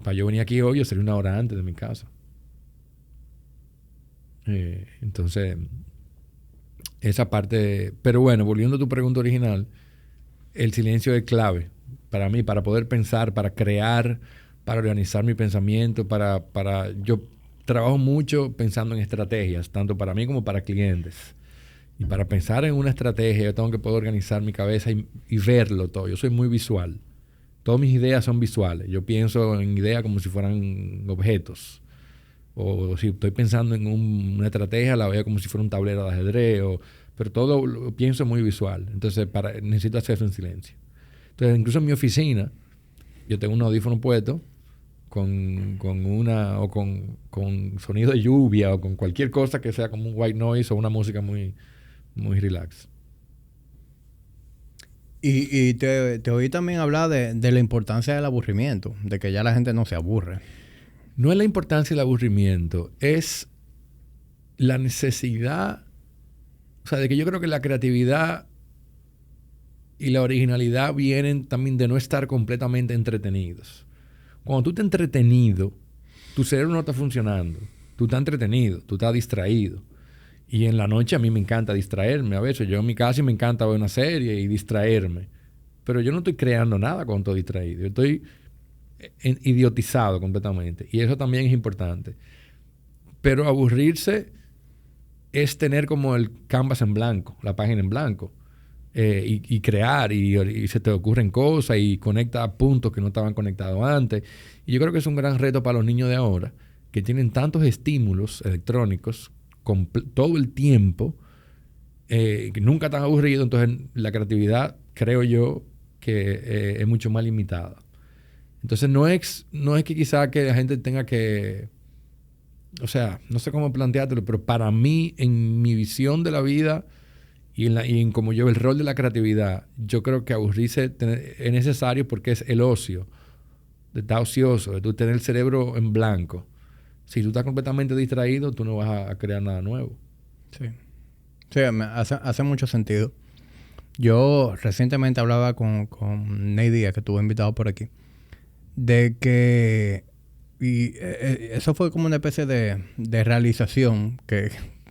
[SPEAKER 2] para yo venir aquí hoy, yo sería 1 hora antes de mi casa. Entonces, esa parte... Pero bueno, volviendo a tu pregunta original, el silencio es clave para mí, para poder pensar, para crear, para organizar mi pensamiento, yo trabajo mucho pensando en estrategias, tanto para mí como para clientes. Y para pensar en una estrategia, yo tengo que poder organizar mi cabeza y verlo todo. Yo soy muy visual. Todas mis ideas son visuales. Yo pienso en ideas como si fueran objetos. O si estoy pensando en una estrategia, la veo como si fuera un tablero de ajedrez. Pero todo lo pienso muy visual. Entonces, necesito hacer eso en silencio. Entonces, incluso en mi oficina, yo tengo un audífono puesto con sonido de lluvia o con cualquier cosa que sea como un white noise o una música muy, muy relax.
[SPEAKER 1] Y te oí también hablar de la importancia del aburrimiento, de que ya la gente no se aburre.
[SPEAKER 2] No es la importancia del aburrimiento, es la necesidad, o sea, de que yo creo que la creatividad y la originalidad vienen también de no estar completamente entretenidos. Cuando tú estás entretenido, tu cerebro no está funcionando. Tú estás entretenido, tú estás distraído. Y en la noche a mí me encanta distraerme. A veces yo en mi casa me encanta ver una serie y distraerme. Pero yo no estoy creando nada cuando estoy distraído. Yo estoy idiotizado completamente. Y eso también es importante. Pero aburrirse es tener como el canvas en blanco, la página en blanco. Y crear y se te ocurren cosas y conecta a puntos que no estaban conectados antes. Y yo creo que es un gran reto para los niños de ahora que tienen tantos estímulos electrónicos todo el tiempo que nunca están aburridos. Entonces la creatividad creo yo que es mucho más limitada. Entonces no es que quizá que la gente tenga que, o sea, no sé cómo planteártelo, pero para mí, en mi visión de la vida y en como yo veo el rol de la creatividad, yo creo que aburrirse es necesario porque es el ocio, de estar ocioso, de tú tener el cerebro en blanco. Si tú estás completamente distraído, tú no vas a crear nada nuevo.
[SPEAKER 1] Sí. Sí, hace mucho sentido. Yo recientemente hablaba con Ney Díaz, que estuvo invitado por aquí, de que... Y eso fue como una especie de realización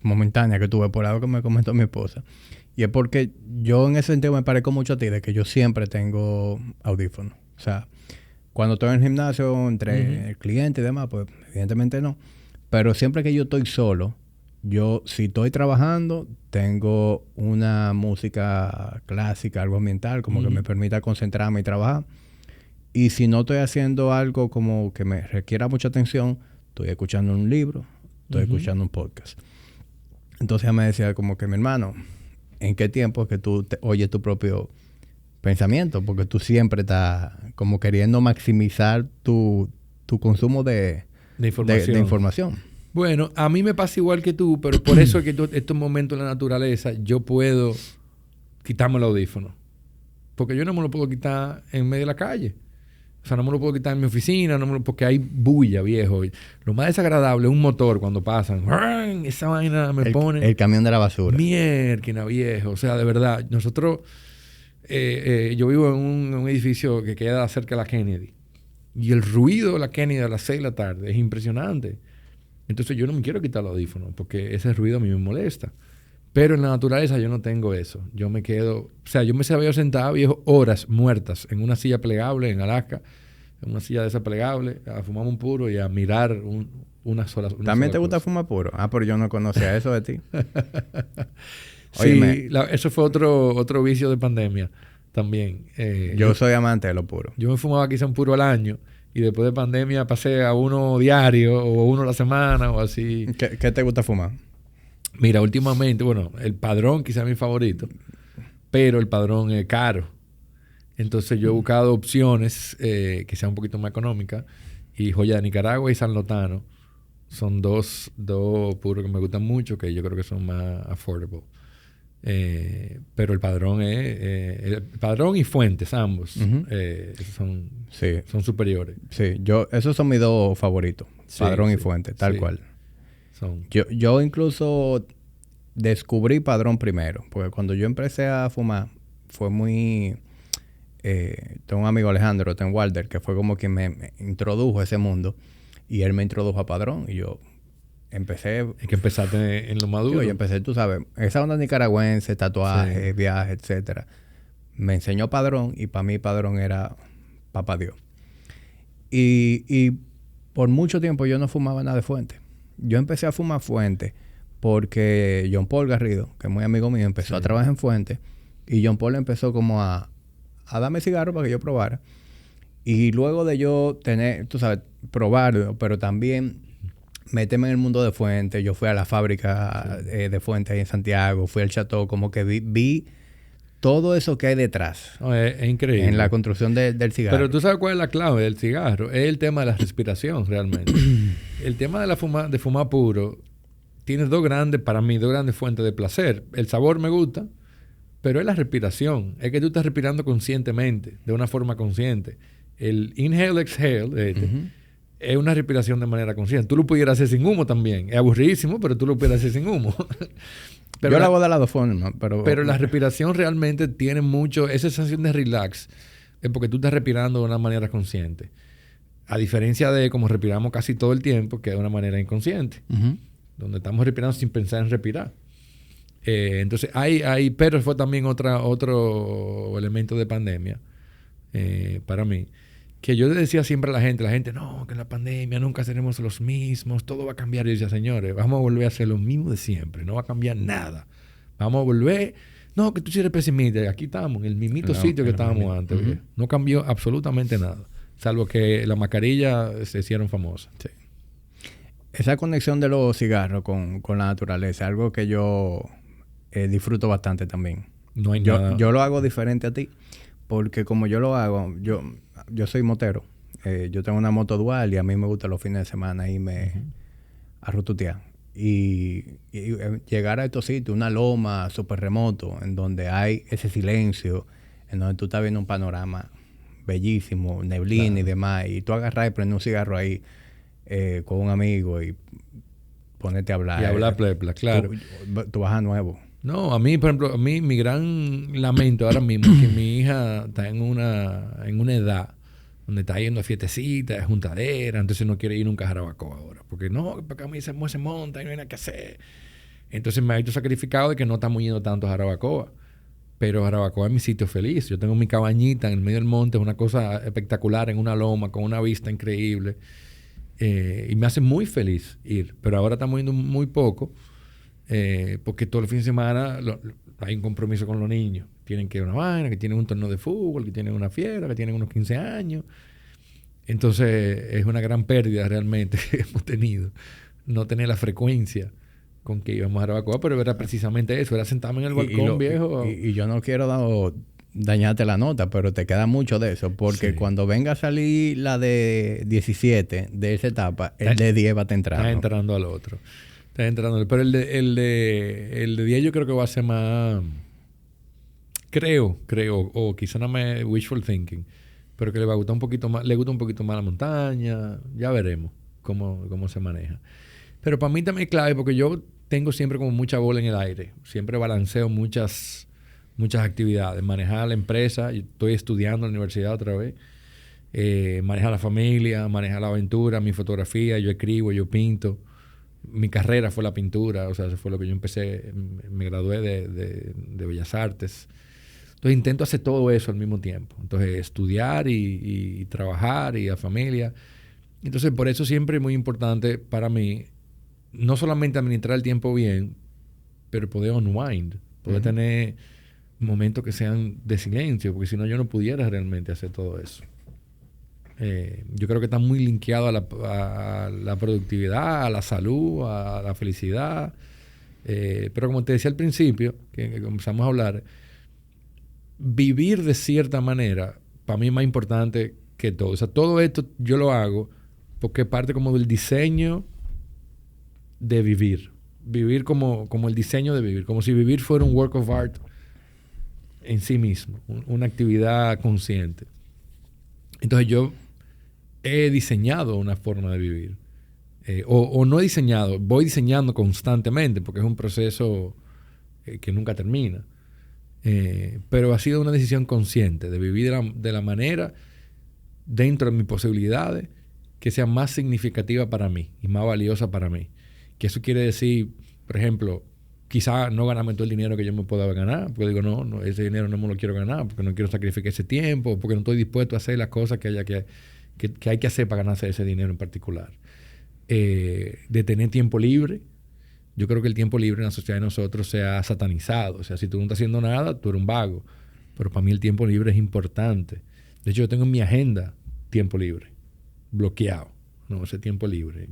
[SPEAKER 1] momentánea que tuve por algo que me comentó mi esposa. Y es porque yo en ese sentido me parezco mucho a ti, de que yo siempre tengo audífonos. O sea, cuando estoy en el gimnasio, entre el cliente y demás, pues evidentemente no. Pero siempre que yo estoy solo, si estoy trabajando, tengo una música clásica, algo ambiental, como que me permita concentrarme y trabajar. Y si no estoy haciendo algo como que me requiera mucha atención, estoy escuchando un libro, estoy escuchando un podcast. Entonces ella me decía como que, mi hermano, ¿en qué tiempo es que tú oyes tu propio pensamiento? Porque tú siempre estás como queriendo maximizar tu consumo de información.
[SPEAKER 2] Bueno, a mí me pasa igual que tú, pero por eso es que estos momentos en la naturaleza yo puedo quitarme el audífono. Porque yo no me lo puedo quitar en medio de la calle. O sea, no me lo puedo quitar en mi oficina, porque hay bulla, viejo. Lo más desagradable es un motor cuando pasan. Esa vaina me pone...
[SPEAKER 1] El camión de la basura.
[SPEAKER 2] Mierda, viejo. O sea, de verdad. Nosotros... yo vivo en un edificio que queda cerca de la Kennedy. Y el ruido de la Kennedy a las 6 de la tarde es impresionante. Entonces yo no me quiero quitar el audífono porque ese ruido a mí me molesta. Pero en la naturaleza yo no tengo eso. Yo me quedo... O sea, yo me sabía sentado, viejo, horas muertas en una silla plegable en Alaska. En una silla de esa plegable. A fumar un puro y a mirar una sola cosa.
[SPEAKER 1] ¿También te gusta fumar puro? Ah, pero yo no conocía eso de ti.
[SPEAKER 2] Sí, eso fue otro vicio de pandemia también.
[SPEAKER 1] Yo soy amante de lo puro.
[SPEAKER 2] Yo me fumaba quizá un puro al año. Y después de pandemia pasé a uno diario o uno a la semana o así.
[SPEAKER 1] ¿Qué te gusta fumar?
[SPEAKER 2] Mira, últimamente, bueno, el Padrón quizá es mi favorito, pero el Padrón es caro. Entonces yo he buscado opciones que sean un poquito más económicas. Y Joya de Nicaragua y San Lotano son dos puros que me gustan mucho, que yo creo que son más affordable. Pero el Padrón el Padrón y Fuentes, ambos, son superiores.
[SPEAKER 1] Sí, esos son mis dos favoritos. Padrón y Fuentes, tal cual. Yo incluso descubrí Padrón primero, porque cuando yo empecé a fumar fue muy... tengo un amigo Alejandro Ten Walder que fue como quien me introdujo a ese mundo, y él me introdujo a Padrón y yo empecé...
[SPEAKER 2] Es que empezaste en lo maduro.
[SPEAKER 1] Yo empecé, tú sabes, esa onda nicaragüense, tatuajes, viajes, etcétera. Me enseñó Padrón y para mí Padrón era papá Dios. Y por mucho tiempo yo no fumaba nada de Fuente. Yo empecé a fumar Fuente porque John Paul Garrido, que es muy amigo mío, empezó a trabajar en Fuente, y John Paul empezó como a darme cigarro para que yo probara. Y luego de yo tener, tú sabes, probarlo, pero también meterme en el mundo de Fuente. Yo fui a la fábrica de Fuente ahí en Santiago, fui al Chateau, como que vi todo eso que hay detrás.
[SPEAKER 2] No, es increíble.
[SPEAKER 1] En la construcción del cigarro.
[SPEAKER 2] Pero tú sabes cuál es la clave del cigarro. Es el tema de la respiración, realmente. El tema de fumar puro tiene para mí, dos grandes fuentes de placer. El sabor me gusta, pero es la respiración. Es que tú estás respirando conscientemente, de una forma consciente. El inhale, exhale, es una respiración de manera consciente. Tú lo pudieras hacer sin humo también. Es aburridísimo, pero tú lo pudieras hacer sin humo.
[SPEAKER 1] Pero yo lo hago de las dos formas,
[SPEAKER 2] pero la respiración realmente tiene mucho... Esa sensación de relax es porque tú estás respirando de una manera consciente. A diferencia de como respiramos casi todo el tiempo, que es de una manera inconsciente. Donde estamos respirando sin pensar en respirar. Entonces, pero fue también otro elemento de pandemia para mí. Que yo le decía siempre a la gente, no, que en la pandemia nunca seremos los mismos, todo va a cambiar. Y yo decía, señores, vamos a volver a hacer lo mismo de siempre, no va a cambiar nada. Vamos a volver, no, que tú sí eres pesimista, aquí estamos, en el mismito sitio que estábamos antes. No cambió absolutamente nada, salvo que las mascarillas se hicieron famosas.
[SPEAKER 1] Sí. Esa conexión de los cigarros con la naturaleza, algo que yo disfruto bastante también.
[SPEAKER 2] No hay nada.
[SPEAKER 1] Yo lo hago diferente a ti, porque como yo lo hago, yo soy motero. Yo tengo una moto dual y a mí me gusta los fines de semana irme a rututear. Y llegar a estos sitios, una loma súper remoto, en donde hay ese silencio, en donde tú estás viendo un panorama bellísimo, neblina y demás, y tú agarras y prendes un cigarro ahí con un amigo y ponerte a hablar.
[SPEAKER 2] Y hablar plepla, claro.
[SPEAKER 1] Tú vas a nuevo.
[SPEAKER 2] No, a mí, por ejemplo, mi gran lamento ahora mismo es que mi hija está en una edad donde está yendo a fiestecitas, a juntadera, entonces no quiere ir nunca a Jarabacoa ahora. Porque no, para acá se monta y no hay nada que hacer. Entonces me ha hecho sacrificado de que no estamos yendo tanto a Jarabacoa. Pero Jarabacoa es mi sitio feliz. Yo tengo mi cabañita en el medio del monte, es una cosa espectacular, en una loma, con una vista increíble. Y me hace muy feliz ir. Pero ahora estamos yendo muy poco. Porque todo el fin de semana hay un compromiso con los niños. Tienen que ir a una vaina, que tienen un torneo de fútbol, que tienen una fiesta, que tienen unos 15 años. Entonces es una gran pérdida realmente que hemos tenido. No tener la frecuencia con que íbamos a Jarabacoa, pero era precisamente eso. Era sentarme en el balcón viejo.
[SPEAKER 1] Y yo no quiero dañarte la nota, pero te queda mucho de eso. Porque cuando venga a salir la de 17 de esa etapa, el de 10 va a estar entrando.
[SPEAKER 2] Está entrando al otro. Pero el de 10 yo creo que va a ser más... Creo, o quizá no me wishful thinking, pero que le va a gustar un poquito más, le gusta un poquito más la montaña. Ya veremos cómo se maneja. Pero para mí también es clave porque yo tengo siempre como mucha bola en el aire. Siempre balanceo muchas actividades. Manejar la empresa, yo estoy estudiando en la universidad otra vez. Manejar la familia, manejar la aventura, mi fotografía, yo escribo, yo pinto. Mi carrera fue la pintura, o sea, eso fue lo que yo empecé, me gradué de Bellas Artes. Entonces intento hacer todo eso al mismo tiempo. Entonces estudiar y trabajar y la familia. Entonces por eso siempre es muy importante para mí no solamente administrar el tiempo bien, pero poder unwind, poder tener momentos que sean de silencio, porque si no yo no pudiera realmente hacer todo eso. Yo creo que está muy linkeado a la productividad, a la salud, a la felicidad. Pero como te decía al principio, que comenzamos a hablar, vivir de cierta manera, para mí es más importante que todo. O sea, todo esto yo lo hago porque parte como del diseño de vivir. Vivir como el diseño de vivir. Como si vivir fuera un work of art en sí mismo. Una actividad consciente. Entonces yo he diseñado una forma de vivir. O no he diseñado, voy diseñando constantemente porque es un proceso que nunca termina. Pero ha sido una decisión consciente de vivir de la manera dentro de mis posibilidades que sea más significativa para mí y más valiosa para mí. Que eso quiere decir, por ejemplo, quizá no ganarme todo el dinero que yo me pueda ganar, porque digo, no, ese dinero no me lo quiero ganar, porque no quiero sacrificar ese tiempo, porque no estoy dispuesto a hacer las cosas que hay que hacer para ganarse ese dinero en particular. De tener tiempo libre. Yo creo que el tiempo libre en la sociedad de nosotros se ha satanizado. O sea, si tú no estás haciendo nada, tú eres un vago. Pero para mí el tiempo libre es importante. De hecho, yo tengo en mi agenda tiempo libre, bloqueado. No, ese tiempo libre.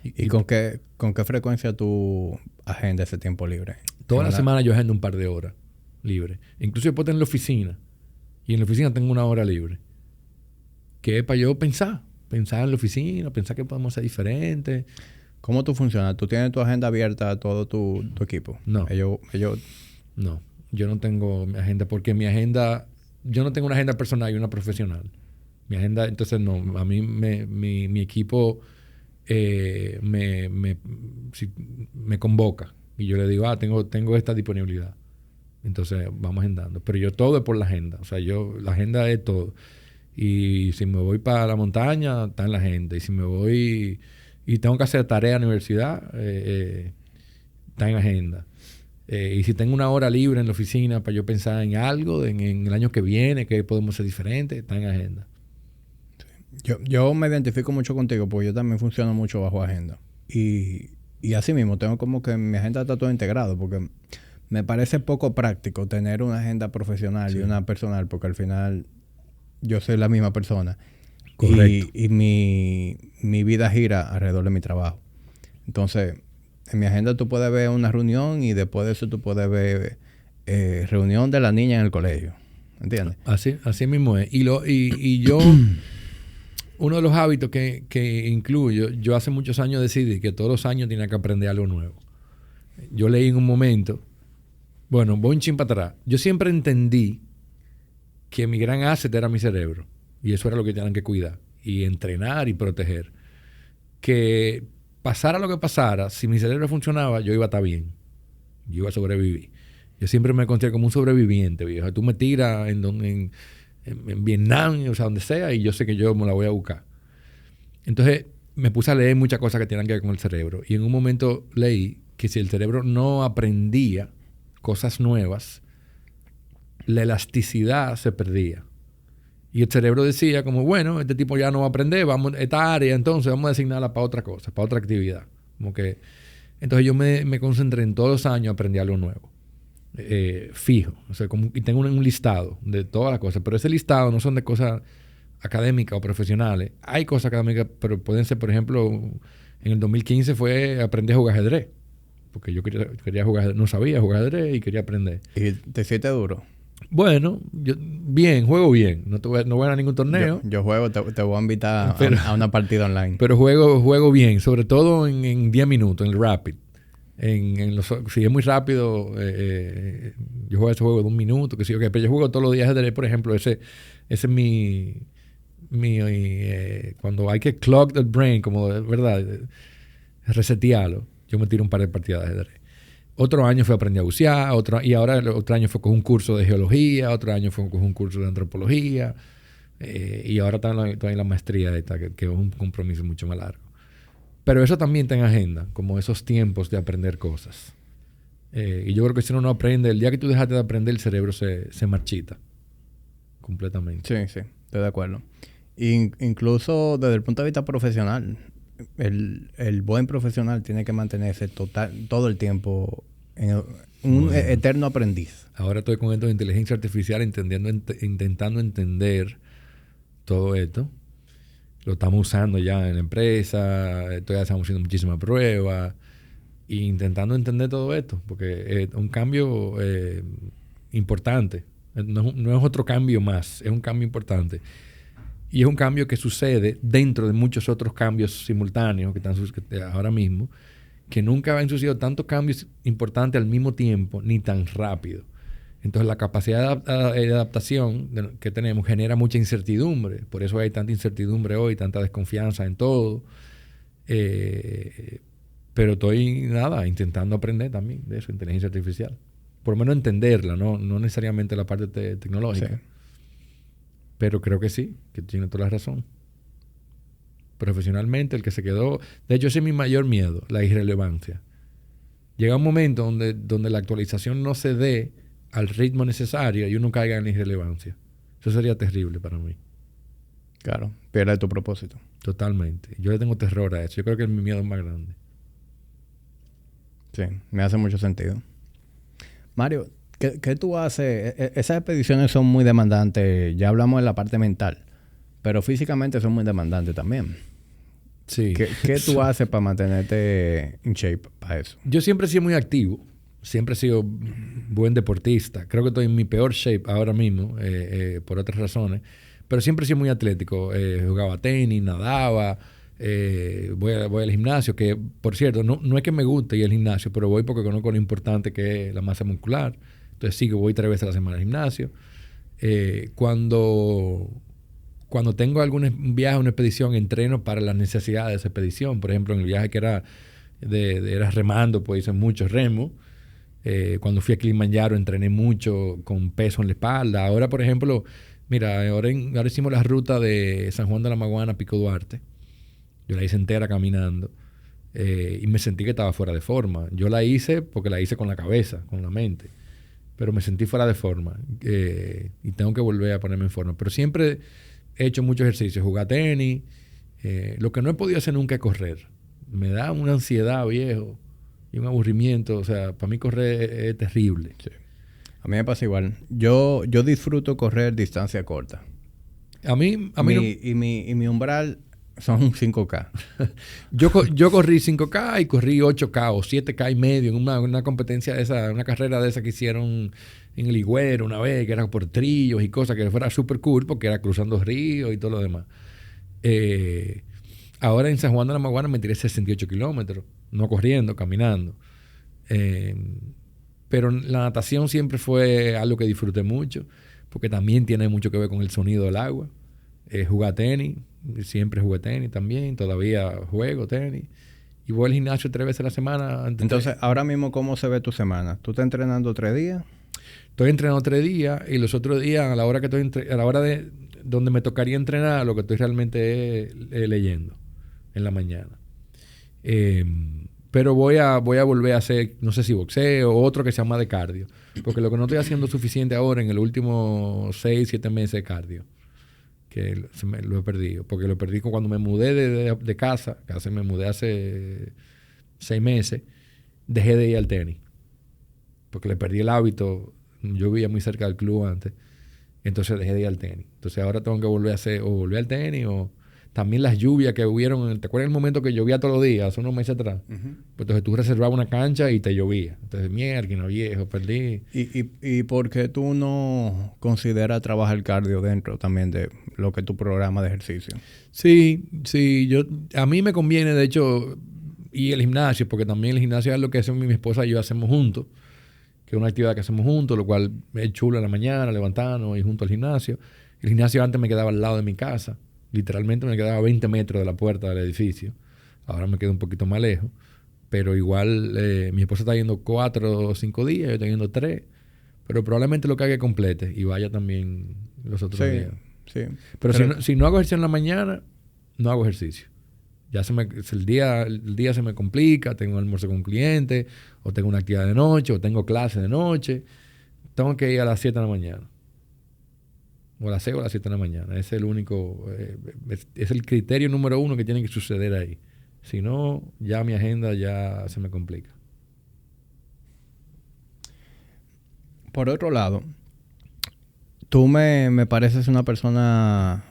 [SPEAKER 1] ¿Y con qué frecuencia tú agendas ese tiempo libre?
[SPEAKER 2] Toda la semana yo agendo un par de horas libre. Incluso yo puedo estar en la oficina. Y en la oficina tengo una hora libre. Que es para yo pensar en la oficina, pensar que podemos ser diferentes.
[SPEAKER 1] ¿Cómo tú funcionas? ¿Tú tienes tu agenda abierta a todo tu equipo?
[SPEAKER 2] No. No. Yo no tengo mi agenda porque yo no tengo una agenda personal y una profesional. Mi agenda, entonces no. A mí mi equipo me convoca y yo le digo, tengo esta disponibilidad. Entonces vamos agendando. Pero yo todo es por la agenda. O sea, la agenda es todo. Y si me voy para la montaña, está en la agenda. Y si me voy y tengo que hacer tarea en la universidad, está en agenda. Y si tengo una hora libre en la oficina para yo pensar en algo, en el año que viene, que podemos ser diferentes, está en agenda.
[SPEAKER 1] Sí. Yo me identifico mucho contigo porque yo también funciono mucho bajo agenda. Y así mismo, tengo como que mi agenda está todo integrado porque me parece poco práctico tener una agenda profesional y una personal porque al final yo soy la misma persona.
[SPEAKER 2] Correcto.
[SPEAKER 1] Y mi vida gira alrededor de mi trabajo. Entonces, en mi agenda tú puedes ver una reunión y después de eso tú puedes ver reunión de la niña en el colegio. ¿Entiendes?
[SPEAKER 2] Así mismo es. Y yo, uno de los hábitos que incluyo, yo hace muchos años decidí que todos los años tenía que aprender algo nuevo. Yo leí en un momento, bueno, voy un chin para atrás. Yo siempre entendí que mi gran asset era mi cerebro. Y eso era lo que tenían que cuidar. Y entrenar y proteger. Que pasara lo que pasara, si mi cerebro funcionaba, yo iba a estar bien. Yo iba a sobrevivir. Yo siempre me considero como un sobreviviente, viejo. O sea, tú me tiras en Vietnam, o sea, donde sea, y yo sé que yo me la voy a buscar. Entonces, me puse a leer muchas cosas que tenían que ver con el cerebro. Y en un momento leí que si el cerebro no aprendía cosas nuevas, la elasticidad se perdía. Y el cerebro decía como, bueno, este tipo ya no va a aprender, esta área entonces vamos a designarla para otra cosa, para otra actividad. Como que, entonces yo me concentré en todos los años a aprender algo nuevo. Fijo. O sea, y tengo un listado de todas las cosas, pero ese listado no son de cosas académicas o profesionales. Hay cosas académicas, pero pueden ser, por ejemplo, en el 2015 fue aprender a jugar ajedrez. Porque yo quería jugar, no sabía jugar ajedrez y quería aprender.
[SPEAKER 1] ¿Y te hiciste duro?
[SPEAKER 2] Bueno, juego bien. No voy a ganar ningún torneo.
[SPEAKER 1] Yo juego, te voy a invitar a una partida online.
[SPEAKER 2] Pero juego bien, sobre todo en 10 minutos, en el rapid. Si es muy rápido, yo juego ese juego de 1 minuto, que sí, okay, pero yo juego todos los días ajedrez, por ejemplo, ese es mi cuando hay que clock the brain, como verdad, resetearlo, yo me tiro un par de partidas de ajedrez. Otro año fue aprender a bucear, y ahora otro año fue con un curso de geología, otro año fue con un curso de antropología, y ahora estoy en la maestría esta, que es un compromiso mucho más largo. Pero eso también está en agenda, como esos tiempos de aprender cosas. Y yo creo que si uno no aprende, el día que tú dejaste de aprender, el cerebro se marchita completamente.
[SPEAKER 1] Sí, estoy de acuerdo. Incluso desde el punto de vista profesional, el buen profesional tiene que mantenerse todo el tiempo un eterno aprendiz.
[SPEAKER 2] Ahora estoy con esto de inteligencia artificial intentando entender todo esto. Lo estamos usando ya en la empresa, todavía estamos haciendo muchísimas pruebas e intentando entender todo esto, porque es un cambio importante. No es otro cambio más, es un cambio importante. Y es un cambio que sucede dentro de muchos otros cambios simultáneos que están ahora mismo, que nunca han sucedido tantos cambios importantes al mismo tiempo, ni tan rápido. Entonces, la capacidad de adaptación que tenemos genera mucha incertidumbre. Por eso hay tanta incertidumbre hoy, tanta desconfianza en todo. Pero estoy, intentando aprender también de eso, inteligencia artificial. Por lo menos entenderla, no necesariamente la parte tecnológica. Sí. Pero creo que sí, que tiene toda la razón. Profesionalmente, el que se quedó... De hecho, ese es mi mayor miedo, la irrelevancia. Llega un momento donde la actualización no se dé al ritmo necesario y uno caiga en la irrelevancia. Eso sería terrible para mí.
[SPEAKER 1] Claro, pierde tu propósito.
[SPEAKER 2] Totalmente. Yo le tengo terror a eso. Yo creo que mi miedo es más grande.
[SPEAKER 1] Sí, me hace mucho sentido. Mario, ¿qué tú haces? Esas expediciones son muy demandantes. Ya hablamos de la parte mental. Pero físicamente son muy demandantes también.
[SPEAKER 2] Sí.
[SPEAKER 1] ¿Qué tú haces para mantenerte en shape para eso?
[SPEAKER 2] Yo siempre he sido muy activo. Siempre he sido buen deportista. Creo que estoy en mi peor shape ahora mismo, por otras razones. Pero siempre he sido muy atlético. Jugaba tenis, nadaba, voy al gimnasio, que por cierto, no es que me guste ir al gimnasio, pero voy porque conozco lo importante que es la masa muscular. Entonces sí que voy 3 veces a la semana al gimnasio. Cuando tengo algún viaje, una expedición, entreno para las necesidades de esa expedición. Por ejemplo, en el viaje que era remando, pues hice mucho remo. Cuando fui a Kilimanjaro entrené mucho con peso en la espalda. Ahora, por ejemplo, mira, ahora hicimos la ruta de San Juan de la Maguana a Pico Duarte. Yo la hice entera caminando y me sentí que estaba fuera de forma. Yo la hice porque la hice con la cabeza, con la mente, pero me sentí fuera de forma y tengo que volver a ponerme en forma. Pero siempre he hecho mucho ejercicio, jugar tenis. Lo que no he podido hacer nunca es correr. Me da una ansiedad, viejo, y un aburrimiento. O sea, para mí correr es terrible.
[SPEAKER 1] Sí. A mí me pasa igual. Yo disfruto correr distancia corta.
[SPEAKER 2] A mí no.
[SPEAKER 1] Y mi umbral son 5K.
[SPEAKER 2] Yo corrí 5K y corrí 8K o 7K y medio en una competencia de esa, una carrera de esa que hicieron en el Higüero una vez, que era por trillos y cosas, que fuera súper cool porque era cruzando ríos y todo lo demás. Ahora en San Juan de la Maguana me tiré 68 kilómetros, no corriendo, caminando. Pero la natación siempre fue algo que disfruté mucho, porque también tiene mucho que ver con el sonido del agua. Jugar tenis, siempre jugué tenis también, todavía juego tenis. Y voy al gimnasio 3 veces a la semana.
[SPEAKER 1] Entonces, ahora mismo, ¿cómo se ve tu semana? ¿Tú estás entrenando 3 días?
[SPEAKER 2] Estoy entrenando 3 días y los otros días, a la hora de donde me tocaría entrenar, lo que estoy realmente es leyendo en la mañana. Pero voy a volver a hacer, no sé si boxeo o otro que se llama de cardio. Porque lo que no estoy haciendo suficiente ahora en el último 6, 7 meses de cardio. Que lo he perdido. Porque lo perdí cuando me mudé de casa. Me mudé hace 6 meses. Dejé de ir al tenis. Porque le perdí el hábito. Yo vivía muy cerca del club antes. Entonces dejé de ir al tenis. Entonces ahora tengo que volver a hacer, o volver al tenis, o también las lluvias que hubieron. ¿Te acuerdas el momento que llovía todos los días, hace unos meses atrás? Uh-huh. Pues entonces tú reservabas una cancha y te llovía. Entonces, mierda, viejo, perdí.
[SPEAKER 1] ¿Y por qué tú no consideras trabajar el cardio dentro también de lo que es tu programa de ejercicio?
[SPEAKER 2] Sí. A mí me conviene, de hecho, ir al gimnasio, porque también el gimnasio es lo que mi esposa y yo hacemos juntos, que es una actividad que hacemos juntos, lo cual es chulo en la mañana, levantarnos y junto al gimnasio. El gimnasio antes me quedaba al lado de mi casa. Literalmente me quedaba 20 metros de la puerta del edificio. Ahora me quedo un poquito más lejos. Pero igual mi esposa está yendo 4 o 5 días, yo estoy yendo 3. Pero probablemente lo que haga complete y vaya también los otros días.
[SPEAKER 1] Sí.
[SPEAKER 2] Pero si no hago ejercicio en la mañana, no hago ejercicio. Ya el día se me complica, tengo un almuerzo con un cliente, o tengo una actividad de noche, o tengo clase de noche. Tengo que ir a las 7 de la mañana. O a las 6 o a las 7 de la mañana. Es el único, es el criterio número 1 que tiene que suceder ahí. Si no, ya mi agenda ya se me complica.
[SPEAKER 1] Por otro lado, tú me pareces una persona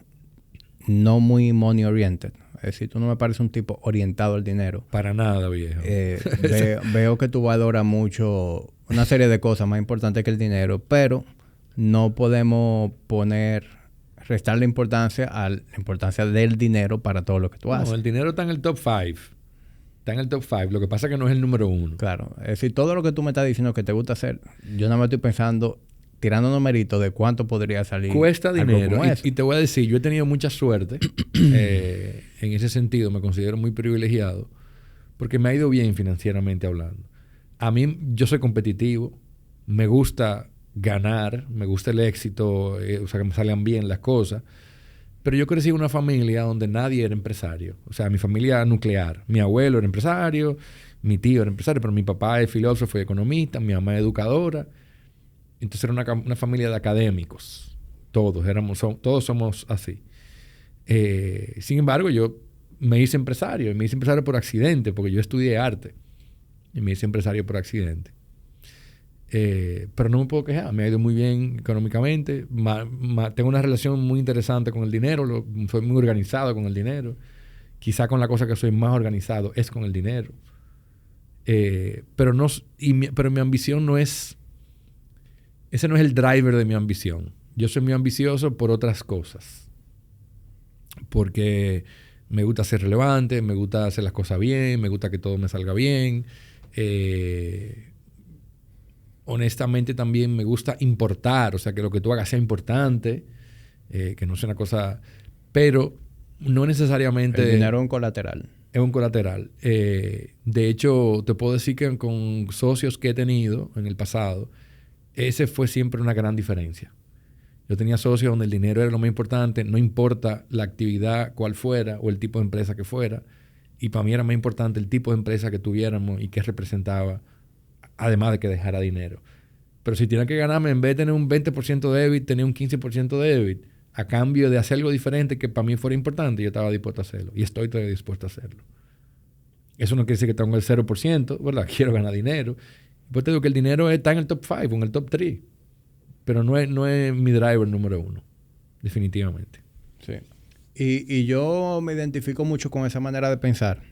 [SPEAKER 1] no muy money oriented. Es decir, tú no me pareces un tipo orientado al dinero.
[SPEAKER 2] Para nada, viejo.
[SPEAKER 1] Veo que tú valoras mucho una serie de cosas más importantes que el dinero, pero no podemos restarle importancia a la importancia del dinero para todo lo que tú haces.
[SPEAKER 2] No, el dinero está en el top 5. Está en el top 5. Lo que pasa es que no es el número 1.
[SPEAKER 1] Claro. Es decir, todo lo que tú me estás diciendo que te gusta hacer, yo nada más estoy pensando, tirando numeritos de cuánto podría salir.
[SPEAKER 2] Cuesta dinero. Y te voy a decir, yo he tenido mucha suerte. En ese sentido, me considero muy privilegiado. Porque me ha ido bien financieramente hablando. A mí, yo soy competitivo. Me gusta ganar. Me gusta el éxito. O sea, que me salgan bien las cosas. Pero yo crecí en una familia donde nadie era empresario. O sea, mi familia nuclear. Mi abuelo era empresario. Mi tío era empresario. Pero mi papá es filósofo y economista. Mi mamá es educadora. Entonces era una familia de académicos. Todos somos así. Sin embargo, yo me hice empresario. Y me hice empresario por accidente, porque yo estudié arte. Y me hice empresario por accidente. Pero no me puedo quejar. Me ha ido muy bien económicamente. Tengo una relación muy interesante con el dinero. Soy muy organizado con el dinero. Quizá con la cosa que soy más organizado es con el dinero. Pero mi ambición no es... Ese no es el driver de mi ambición. Yo soy muy ambicioso por otras cosas. Porque me gusta ser relevante, me gusta hacer las cosas bien, me gusta que todo me salga bien. Honestamente también me gusta importar, o sea, que lo que tú hagas sea importante, que no sea una cosa... Pero no necesariamente...
[SPEAKER 1] El dinero es un colateral.
[SPEAKER 2] Es un colateral. De hecho, te puedo decir que con socios que he tenido en el pasado, ese fue siempre una gran diferencia. Yo tenía socios donde el dinero era lo más importante, no importa la actividad cuál fuera o el tipo de empresa que fuera. Y para mí era más importante el tipo de empresa que tuviéramos y qué representaba, además de que dejara dinero. Pero si tenía que ganarme, en vez de tener un 20% de EBIT, tenía un 15% de EBIT, a cambio de hacer algo diferente que para mí fuera importante, yo estaba dispuesto a hacerlo. Y estoy todavía dispuesto a hacerlo. Eso no quiere decir que tengo el 0%, ¿verdad? Quiero ganar dinero. Pues te digo que el dinero está en el top 5, en el top 3. Pero no es mi driver número 1. Definitivamente.
[SPEAKER 1] Sí. Y yo me identifico mucho con esa manera de pensar.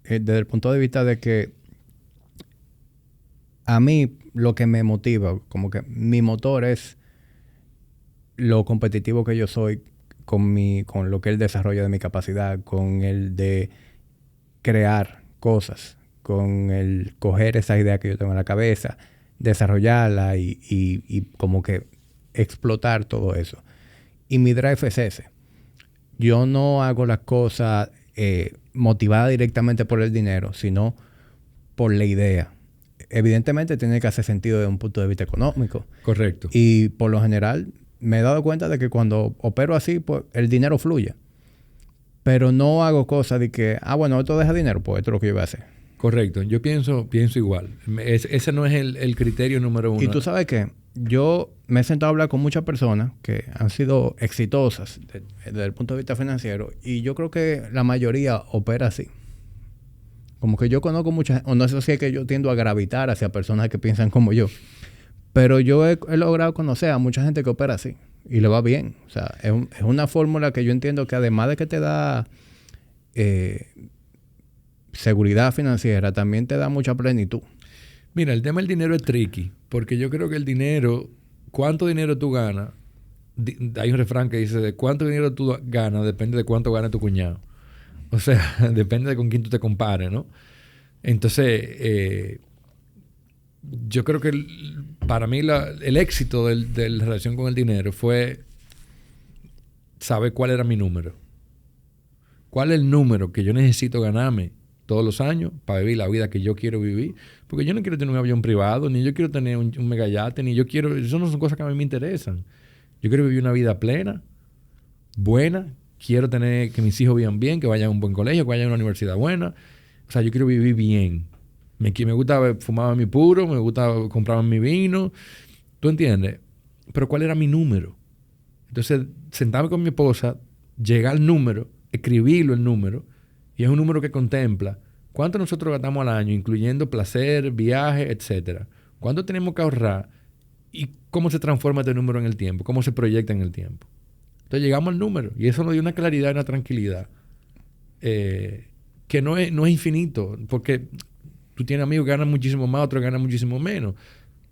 [SPEAKER 1] Desde el punto de vista de que a mí lo que me motiva, como que mi motor es lo competitivo que yo soy con lo que es el desarrollo de mi capacidad, con el de crear cosas, con el coger esa idea que yo tengo en la cabeza, desarrollarla y como que explotar todo eso. Y mi drive es ese. Yo no hago las cosas motivadas directamente por el dinero, sino por la idea. Evidentemente tiene que hacer sentido desde un punto de vista económico.
[SPEAKER 2] Correcto.
[SPEAKER 1] Y por lo general me he dado cuenta de que cuando opero así, pues el dinero fluye. Pero no hago cosas de que, bueno, esto deja dinero, pues esto es lo que yo voy a hacer.
[SPEAKER 2] Correcto. Yo pienso igual. Ese no es el criterio número 1.
[SPEAKER 1] Y tú sabes qué, yo me he sentado a hablar con muchas personas que han sido exitosas desde el punto de vista financiero y yo creo que la mayoría opera así. Como que yo conozco muchas, o no sé si es que yo tiendo a gravitar hacia personas que piensan como yo, pero yo he logrado conocer a mucha gente que opera así y le va bien. O sea, es una fórmula que yo entiendo que además de que te da seguridad financiera, también te da mucha plenitud.
[SPEAKER 2] Mira, el tema del dinero es tricky, porque yo creo que el dinero, cuánto dinero tú ganas, hay un refrán que dice, de cuánto dinero tú ganas depende de cuánto gana tu cuñado. O sea, depende de con quién tú te compares, ¿no? Entonces, yo creo que para mí el éxito de la relación con el dinero fue saber cuál era mi número. ¿Cuál es el número que yo necesito ganarme todos los años para vivir la vida que yo quiero vivir? Porque yo no quiero tener un avión privado, ni yo quiero tener un megayate, ni yo quiero... Eso no son cosas que a mí me interesan. Yo quiero vivir una vida plena, buena. Quiero tener que mis hijos vivan bien, que vayan a un buen colegio, que vayan a una universidad buena. O sea, yo quiero vivir bien. Me gusta fumar mi puro, me gusta comprar mi vino. ¿Tú entiendes? Pero ¿cuál era mi número? Entonces, sentarme con mi esposa, llegar al número, escribirlo el número, y es un número que contempla cuánto nosotros gastamos al año, incluyendo placer, viaje, etcétera. ¿Cuánto tenemos que ahorrar? ¿Y cómo se transforma este número en el tiempo? ¿Cómo se proyecta en el tiempo? Entonces llegamos al número y eso nos dio una claridad y una tranquilidad que no es infinito, porque tú tienes amigos que ganan muchísimo más, otros que ganan muchísimo menos,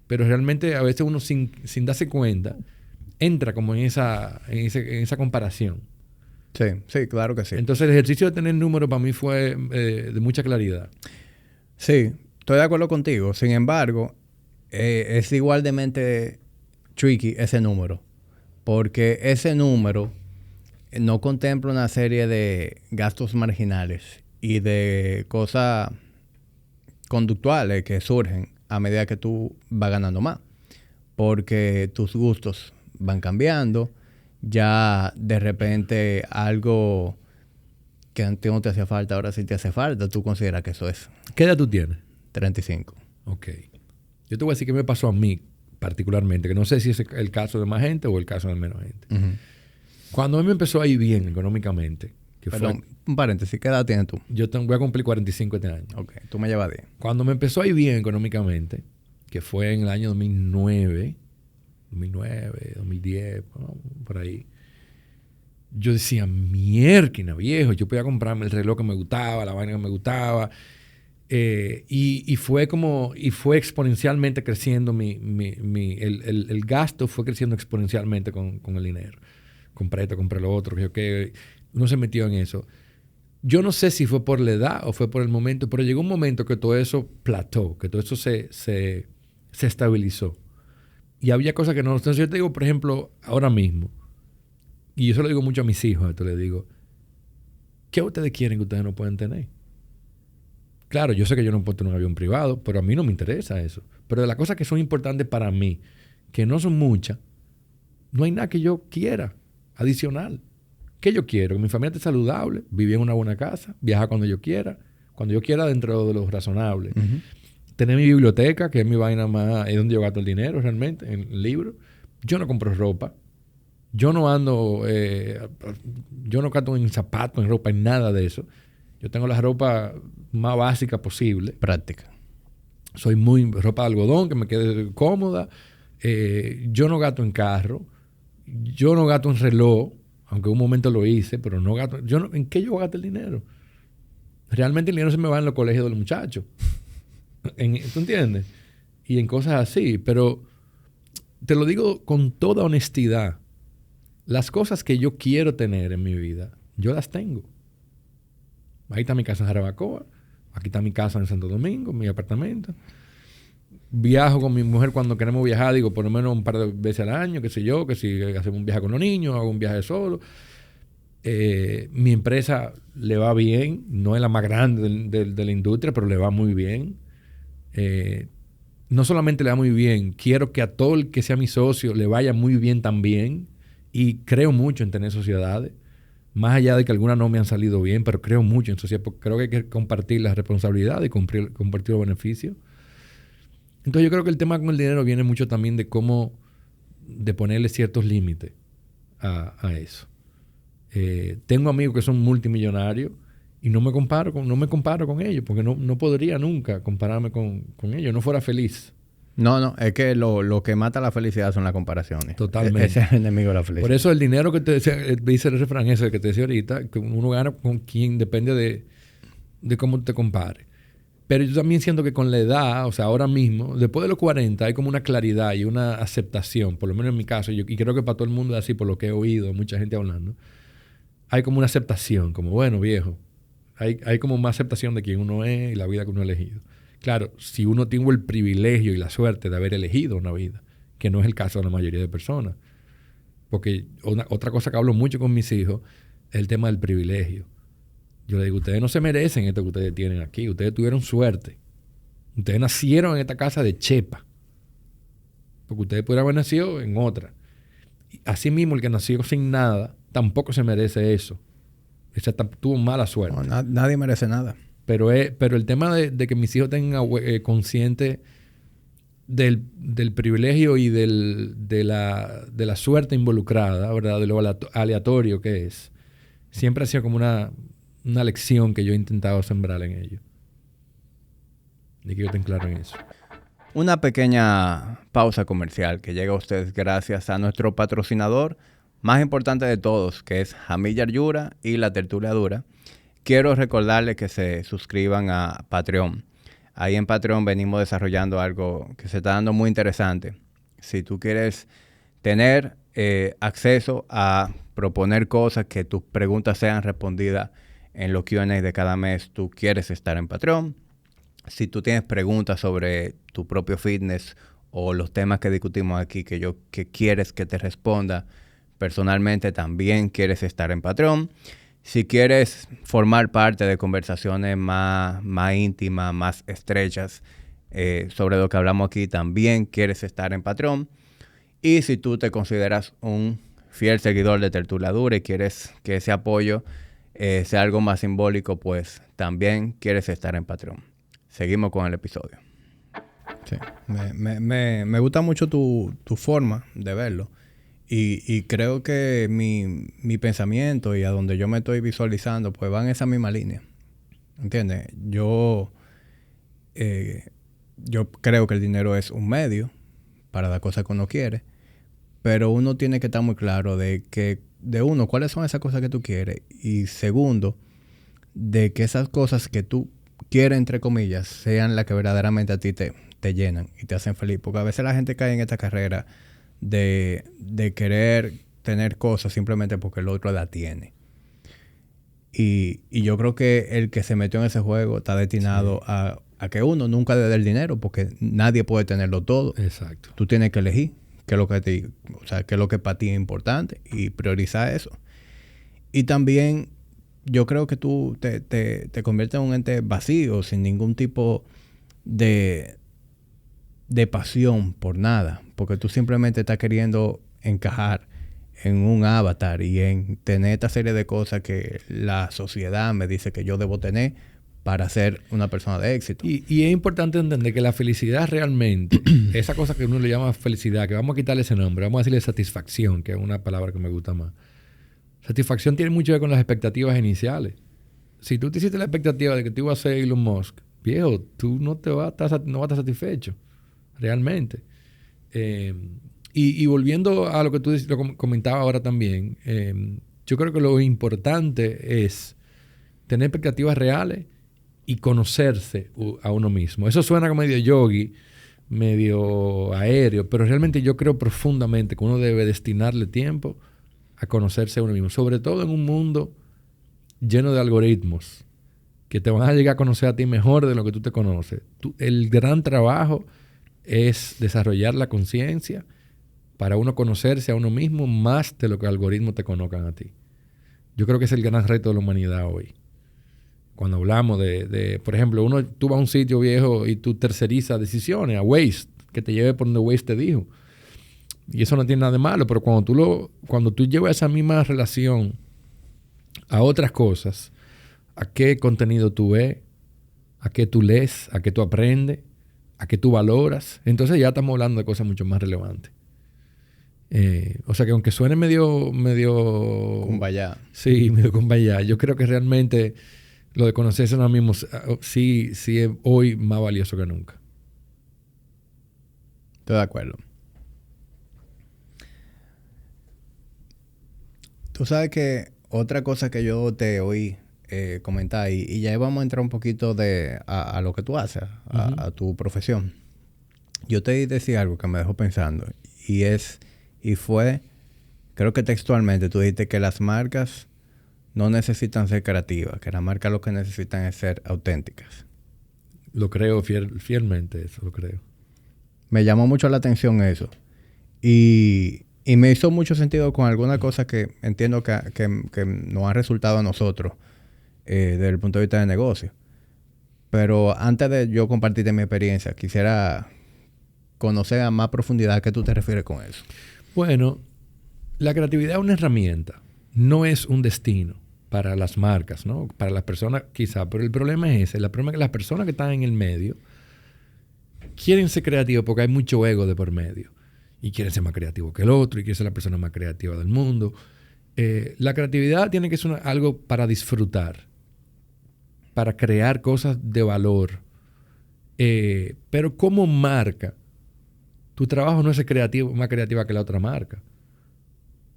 [SPEAKER 2] pero realmente a veces uno sin darse cuenta entra como en esa comparación.
[SPEAKER 1] Sí, sí, claro que sí.
[SPEAKER 2] Entonces el ejercicio de tener números para mí fue de mucha claridad.
[SPEAKER 1] Sí, estoy de acuerdo contigo. Sin embargo, es igualmente tricky ese número. Porque ese número no contempla una serie de gastos marginales y de cosas conductuales que surgen a medida que tú vas ganando más. Porque tus gustos van cambiando. Ya de repente algo que antes no te hacía falta, ahora sí te hace falta. Tú consideras que eso es
[SPEAKER 2] ¿Qué edad tú tienes?
[SPEAKER 1] 35.
[SPEAKER 2] Ok. Yo te voy a decir qué me pasó a mí particularmente, que no sé si es el caso de más gente o el caso de menos gente.
[SPEAKER 1] Uh-huh.
[SPEAKER 2] Cuando a mí me empezó a ir bien económicamente, que
[SPEAKER 1] Perdón,
[SPEAKER 2] fue...
[SPEAKER 1] un paréntesis, ¿qué edad tienes tú?
[SPEAKER 2] Voy a cumplir 45 este año.
[SPEAKER 1] Ok, tú me llevas 10.
[SPEAKER 2] Cuando me empezó a ir bien económicamente, que fue en el año 2009, 2010, ¿no? Por ahí, yo decía, mierda, viejo, yo podía comprarme el reloj que me gustaba, la vaina que me gustaba. Y fue exponencialmente creciendo el gasto fue creciendo exponencialmente con el dinero. Compré esto, compré lo otro, que uno se metió en eso. Yo no sé si fue por la edad o fue por el momento, pero llegó un momento que todo eso plató, que todo eso se estabilizó. Y había cosas que no... Entonces yo te digo, por ejemplo, ahora mismo, y yo se lo digo mucho a mis hijos, esto les digo, ¿qué ustedes quieren que ustedes no pueden tener? Claro, yo sé que yo no puedo tener un avión privado, pero a mí no me interesa eso. Pero de las cosas que son importantes para mí, que no son muchas, no hay nada que yo quiera adicional. ¿Qué yo quiero? Que mi familia esté saludable, vivir en una buena casa, viajar cuando yo quiera dentro de lo razonable.
[SPEAKER 1] Uh-huh.
[SPEAKER 2] Tener mi biblioteca, que es mi vaina más, es donde yo gasto el dinero realmente, en libros. Yo no compro ropa. Yo no ando, yo no gasto en zapatos, en ropa, en nada de eso. Yo tengo la ropa más básica posible.
[SPEAKER 1] Práctica.
[SPEAKER 2] Soy muy ropa de algodón, que me quede cómoda. Yo no gasto en carro. Yo no gasto en reloj, aunque un momento lo hice, pero no gasto. ¿En qué yo gasto el dinero? Realmente el dinero se me va en los colegios de los muchachos. ¿Tú entiendes? Y en cosas así. Pero te lo digo con toda honestidad. Las cosas que yo quiero tener en mi vida, yo las tengo. Ahí está mi casa en Jarabacoa. Aquí está mi casa en Santo Domingo, mi apartamento. Viajo con mi mujer cuando queremos viajar, digo, por lo menos un par de veces al año, qué sé yo, que si hacemos un viaje con los niños, hago un viaje solo. Mi empresa le va bien, no es la más grande de la industria, pero le va muy bien. No solamente le va muy bien, quiero que a todo el que sea mi socio le vaya muy bien también. Y creo mucho en tener sociedades. Más allá de que algunas no me han salido bien, pero creo mucho en sociedad, porque creo que hay que compartir las responsabilidades y compartir los beneficios. Entonces yo creo que el tema con el dinero viene mucho también de de ponerle ciertos límites a eso. Tengo amigos que son multimillonarios y no me comparo con ellos, porque no podría nunca compararme con ellos, no fuera feliz.
[SPEAKER 1] No, es que lo que mata la felicidad son las comparaciones.
[SPEAKER 2] Totalmente.
[SPEAKER 1] Ese es el enemigo de la felicidad.
[SPEAKER 2] Por eso el dinero que te decía, dice el refrán ese que te decía ahorita, que uno gana con quien depende de cómo te compares. Pero yo también siento que con la edad, o sea, ahora mismo, después de los 40, hay como una claridad y una aceptación, por lo menos en mi caso, y creo que para todo el mundo es así, por lo que he oído, mucha gente hablando, hay como una aceptación, como, bueno, viejo, hay como más aceptación de quién uno es y la vida que uno ha elegido. Claro, si uno tiene el privilegio y la suerte de haber elegido una vida, que no es el caso de la mayoría de personas. Porque otra cosa que hablo mucho con mis hijos es el tema del privilegio. Yo les digo, ustedes no se merecen esto que ustedes tienen aquí. Ustedes tuvieron suerte. Ustedes nacieron en esta casa de chepa. Porque ustedes pudieran haber nacido en otra. Y así mismo, el que nació sin nada tampoco se merece eso. Ese tuvo mala suerte.
[SPEAKER 1] No, nadie merece nada.
[SPEAKER 2] Pero el tema de que mis hijos tengan consciente del privilegio y de la suerte involucrada, ¿verdad? De lo aleatorio que es, siempre ha sido como una lección que yo he intentado sembrar en ellos. Y que yo estén claro en eso.
[SPEAKER 1] Una pequeña pausa comercial que llega a ustedes gracias a nuestro patrocinador, más importante de todos, que es Jamil Yura y La Tertulia Dura, quiero recordarles que se suscriban a Patreon. Ahí en Patreon venimos desarrollando algo que se está dando muy interesante. Si tú quieres tener acceso a proponer cosas, que tus preguntas sean respondidas en los Q&A de cada mes, tú quieres estar en Patreon. Si tú tienes preguntas sobre tu propio fitness o los temas que discutimos aquí que quieres que te responda personalmente, también quieres estar en Patreon. Si quieres formar parte de conversaciones más íntimas, más estrechas sobre lo que hablamos aquí, también quieres estar en Patreon. Y si tú te consideras un fiel seguidor de Tertulia Dura y quieres que ese apoyo sea algo más simbólico, pues también quieres estar en Patreon. Seguimos con el episodio. Sí, me gusta mucho tu forma de verlo. Y creo que mi pensamiento y a donde yo me estoy visualizando, pues van en esa misma línea. ¿Entiendes? Yo creo que el dinero es un medio para dar cosas que uno quiere. Pero uno tiene que estar muy claro de uno, cuáles son esas cosas que tú quieres. Y segundo, de que esas cosas que tú quieres, entre comillas, sean las que verdaderamente a ti te llenan y te hacen feliz. Porque a veces la gente cae en esta carrera de querer tener cosas simplemente porque el otro la tiene. Y yo creo que el que se metió en ese juego está destinado a que uno nunca le dé el dinero, porque nadie puede tenerlo todo.
[SPEAKER 2] Exacto.
[SPEAKER 1] Tú tienes que elegir qué es lo que qué es lo que para ti es importante y priorizar eso. Y también yo creo que tú te conviertes en un ente vacío, sin ningún tipo de pasión por nada, porque tú simplemente estás queriendo encajar en un avatar y en tener esta serie de cosas que la sociedad me dice que yo debo tener para ser una persona de éxito.
[SPEAKER 2] Y es importante entender que la felicidad realmente, esa cosa que uno le llama felicidad, que vamos a quitarle ese nombre, vamos a decirle satisfacción, que es una palabra que me gusta más. Satisfacción tiene mucho que ver con las expectativas iniciales. Si tú te hiciste la expectativa de que tú ibas a ser Elon Musk, viejo, tú no vas a estar satisfecho, realmente. Y volviendo a lo que tú lo comentabas ahora también, yo creo que lo importante es tener expectativas reales y conocerse a uno mismo. Eso suena como medio yogi, medio aéreo, pero realmente yo creo profundamente que uno debe destinarle tiempo a conocerse a uno mismo, sobre todo en un mundo lleno de algoritmos que te van a llegar a conocer a ti mejor de lo que tú te conoces. El gran trabajo es desarrollar la conciencia para uno conocerse a uno mismo más de lo que los algoritmos te conozcan a ti. Yo creo que es el gran reto de la humanidad hoy. Cuando hablamos por ejemplo, tú vas a un sitio viejo y tú tercerizas decisiones a Waze, que te lleve por donde Waze te dijo. Y eso no tiene nada de malo, pero cuando tú llevas esa misma relación a otras cosas, a qué contenido tú ves, a qué tú lees, a qué tú aprendes, a qué tú valoras, entonces ya estamos hablando de cosas mucho más relevantes. O sea que aunque suene medio
[SPEAKER 1] Kumbaya.
[SPEAKER 2] Sí, medio kumbaya. Yo creo que realmente lo de conocerse a uno mismo sí es hoy más valioso que nunca.
[SPEAKER 1] Estoy de acuerdo. Tú sabes que otra cosa que yo te oí comentar, y ya vamos a entrar un poquito a lo que tú haces, a tu profesión. Yo te decía algo que me dejó pensando, y fue, creo que textualmente, tú dijiste que las marcas no necesitan ser creativas, que las marcas lo que necesitan es ser auténticas.
[SPEAKER 2] Lo creo fielmente, eso lo creo.
[SPEAKER 1] Me llamó mucho la atención eso. Y me hizo mucho sentido con algunas cosas que entiendo que nos han resultado a nosotros desde el punto de vista de negocio. Pero antes de yo compartirte mi experiencia, quisiera conocer a más profundidad a qué tú te refieres con eso.
[SPEAKER 2] Bueno, la creatividad es una herramienta, no es un destino para las marcas, ¿no? Para las personas quizá, pero el problema es ese. El problema es que las personas que están en el medio quieren ser creativos porque hay mucho ego de por medio. Y quieren ser más creativos que el otro, y quieren ser la persona más creativa del mundo. La creatividad tiene que ser algo para disfrutar, para crear cosas de valor. Pero como marca, tu trabajo no es ser creativo, más creativa que la otra marca.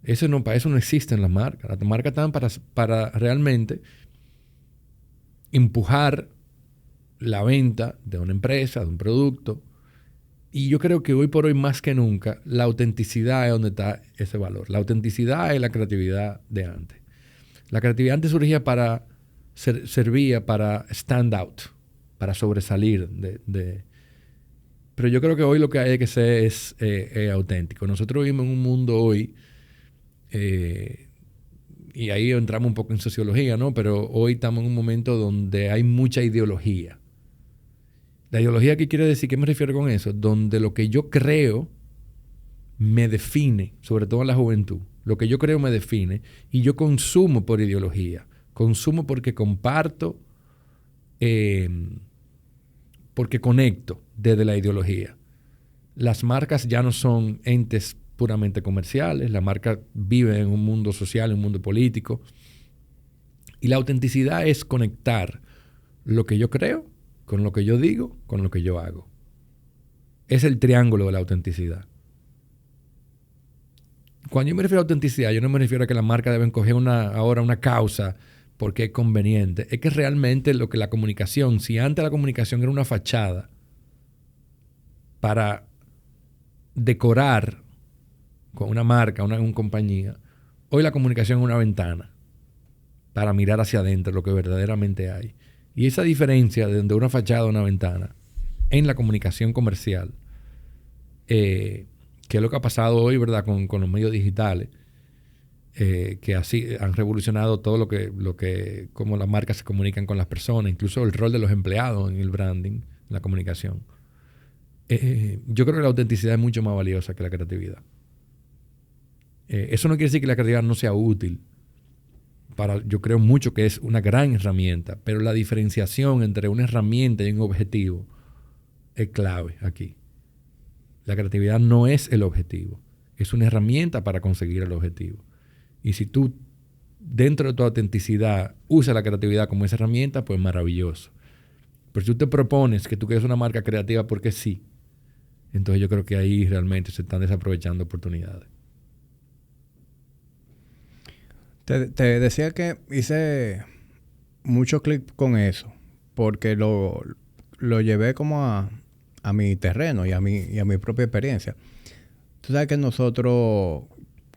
[SPEAKER 2] Para eso no existen las marcas. Las marcas están para realmente empujar la venta de una empresa, de un producto. Y yo creo que hoy por hoy más que nunca la autenticidad es donde está ese valor. La autenticidad es la creatividad de antes. La creatividad antes surgía servía para stand out, para sobresalir pero yo creo que hoy lo que hay que ser es auténtico. Nosotros vivimos en un mundo hoy, y ahí entramos un poco en sociología, ¿no? Pero hoy estamos en un momento donde hay mucha ideología. La ideología, ¿qué quiere decir? ¿Qué me refiero con eso? Donde lo que yo creo me define, sobre todo en la juventud. Lo que yo creo me define y yo consumo por ideología. Consumo porque comparto, porque conecto desde la ideología. Las marcas ya no son entes puramente comerciales. La marca vive en un mundo social, en un mundo político. Y la autenticidad es conectar lo que yo creo con lo que yo digo, con lo que yo hago. Es el triángulo de la autenticidad. Cuando yo me refiero a autenticidad, yo no me refiero a que la marca deben coger ahora una causa porque es conveniente. Es que realmente lo que la comunicación, si antes la comunicación era una fachada para decorar con una marca, una compañía, hoy la comunicación es una ventana para mirar hacia adentro lo que verdaderamente hay. Y esa diferencia de una fachada a una ventana en la comunicación comercial, que es lo que ha pasado hoy, ¿verdad? Con los medios digitales, que así han revolucionado todo cómo las marcas se comunican con las personas, incluso el rol de los empleados en el branding, en la comunicación. Yo creo que la autenticidad es mucho más valiosa que la creatividad. Eso no quiere decir que la creatividad no sea útil. Yo creo mucho que es una gran herramienta, pero la diferenciación entre una herramienta y un objetivo es clave aquí. La creatividad no es el objetivo, es una herramienta para conseguir el objetivo. Y si tú, dentro de tu autenticidad, usas la creatividad como esa herramienta, pues maravilloso. Pero si tú te propones que tú quieres una marca creativa porque sí, entonces yo creo que ahí realmente se están desaprovechando oportunidades.
[SPEAKER 1] Te decía que hice mucho clic con eso, porque lo llevé como a mi terreno y a mi propia experiencia. Tú sabes que nosotros,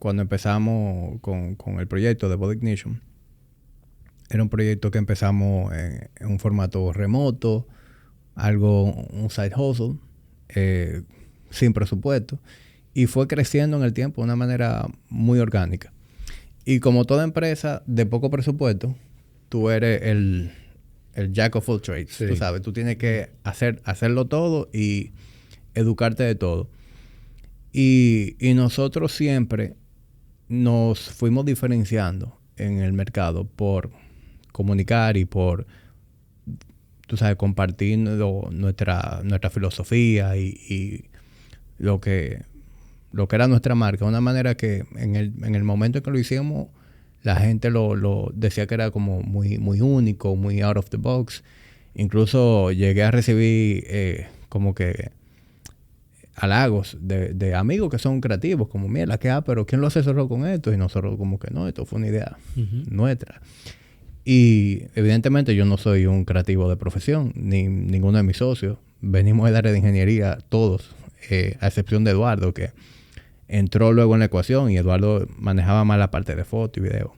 [SPEAKER 1] cuando empezamos con el proyecto de Body Ignition, era un proyecto que empezamos en un formato remoto, un side hustle, sin presupuesto, y fue creciendo en el tiempo de una manera muy orgánica. Y como toda empresa de poco presupuesto, tú eres el jack of all trades. Sí. Tú sabes, tú tienes que hacerlo todo y educarte de todo. Y nosotros siempre nos fuimos diferenciando en el mercado por comunicar y por, tú sabes, compartir nuestra filosofía y lo que era nuestra marca, de una manera que en el momento en que lo hicimos, la gente lo decía que era como muy, muy único, muy out of the box. Incluso llegué a recibir como que halagos de amigos que son creativos, como, mira, pero ¿quién lo asesoró con esto? Y nosotros como que no, esto fue una idea nuestra. Y evidentemente yo no soy un creativo de profesión, ni ninguno de mis socios. Venimos del área de ingeniería todos, a excepción de Eduardo, que entró luego en la ecuación, y Eduardo manejaba más la parte de foto y video.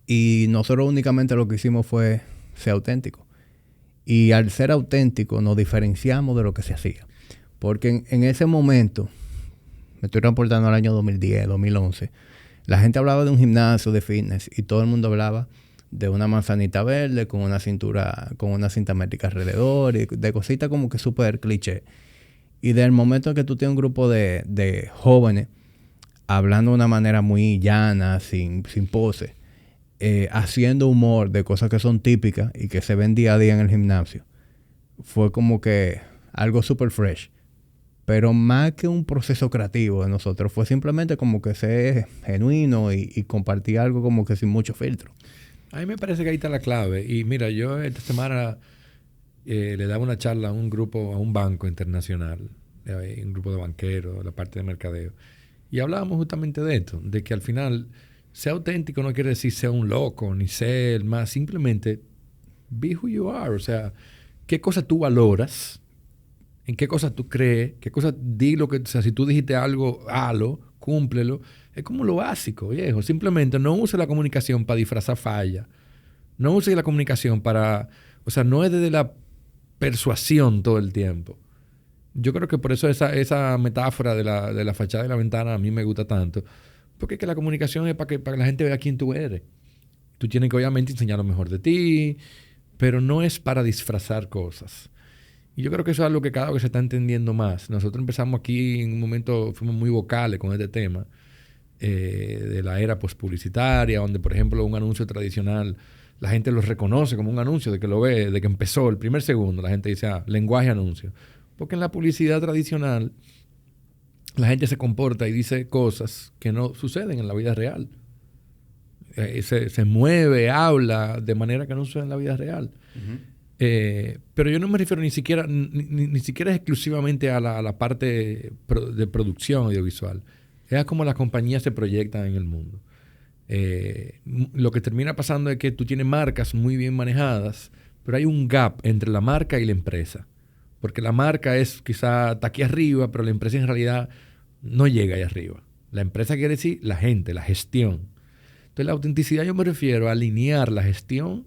[SPEAKER 1] Y nosotros únicamente lo que hicimos fue ser auténticos. Y al ser auténticos nos diferenciamos de lo que se hacía. Porque en ese momento, me estoy reportando al año 2010, 2011, la gente hablaba de un gimnasio de fitness y todo el mundo hablaba de una manzanita verde con una cinta métrica alrededor y de cositas como que súper cliché. Y del momento en que tú tienes un grupo de jóvenes hablando de una manera muy llana, sin pose, haciendo humor de cosas que son típicas y que se ven día a día en el gimnasio, fue como que algo súper fresh. Pero más que un proceso creativo de nosotros, fue simplemente como que ser genuino y compartir algo como que sin mucho filtro.
[SPEAKER 2] A mí me parece que ahí está la clave. Y mira, yo esta semana le daba una charla a un banco internacional, un grupo de banqueros, la parte de mercadeo. Y hablábamos justamente de esto, de que al final ser auténtico no quiere decir ser un loco, ni ser el más, simplemente be who you are. O sea, qué cosas tú valoras, en qué cosas tú crees, qué cosas di lo que, o sea, si tú dijiste algo, halo, cúmplelo. Es como lo básico, viejo. Simplemente no use la comunicación para disfrazar falla. No use la comunicación para, o sea, no es desde la persuasión todo el tiempo. Yo creo que por eso esa metáfora de la fachada de la ventana a mí me gusta tanto. Porque es que la comunicación es para que la gente vea quién tú eres. Tú tienes que obviamente enseñar lo mejor de ti, pero no es para disfrazar cosas. Y yo creo que eso es algo que cada vez se está entendiendo más. Nosotros empezamos aquí en un momento, fuimos muy vocales con este tema de la era postpublicitaria, donde por ejemplo un anuncio tradicional, la gente lo reconoce como un anuncio, de que lo ve, de que empezó el primer segundo, la gente dice, lenguaje anuncio. Porque en la publicidad tradicional la gente se comporta y dice cosas que no suceden en la vida real. Se mueve, habla de manera que no sucede en la vida real. Pero yo no me refiero ni siquiera exclusivamente a la parte de producción audiovisual. Es como las compañías se proyectan en el mundo. Lo que termina pasando es que tú tienes marcas muy bien manejadas, pero hay un gap entre la marca y la empresa. Porque la marca es quizá está aquí arriba, pero la empresa en realidad no llega ahí arriba. La empresa quiere decir la gente, la gestión. Entonces la autenticidad yo me refiero a alinear la gestión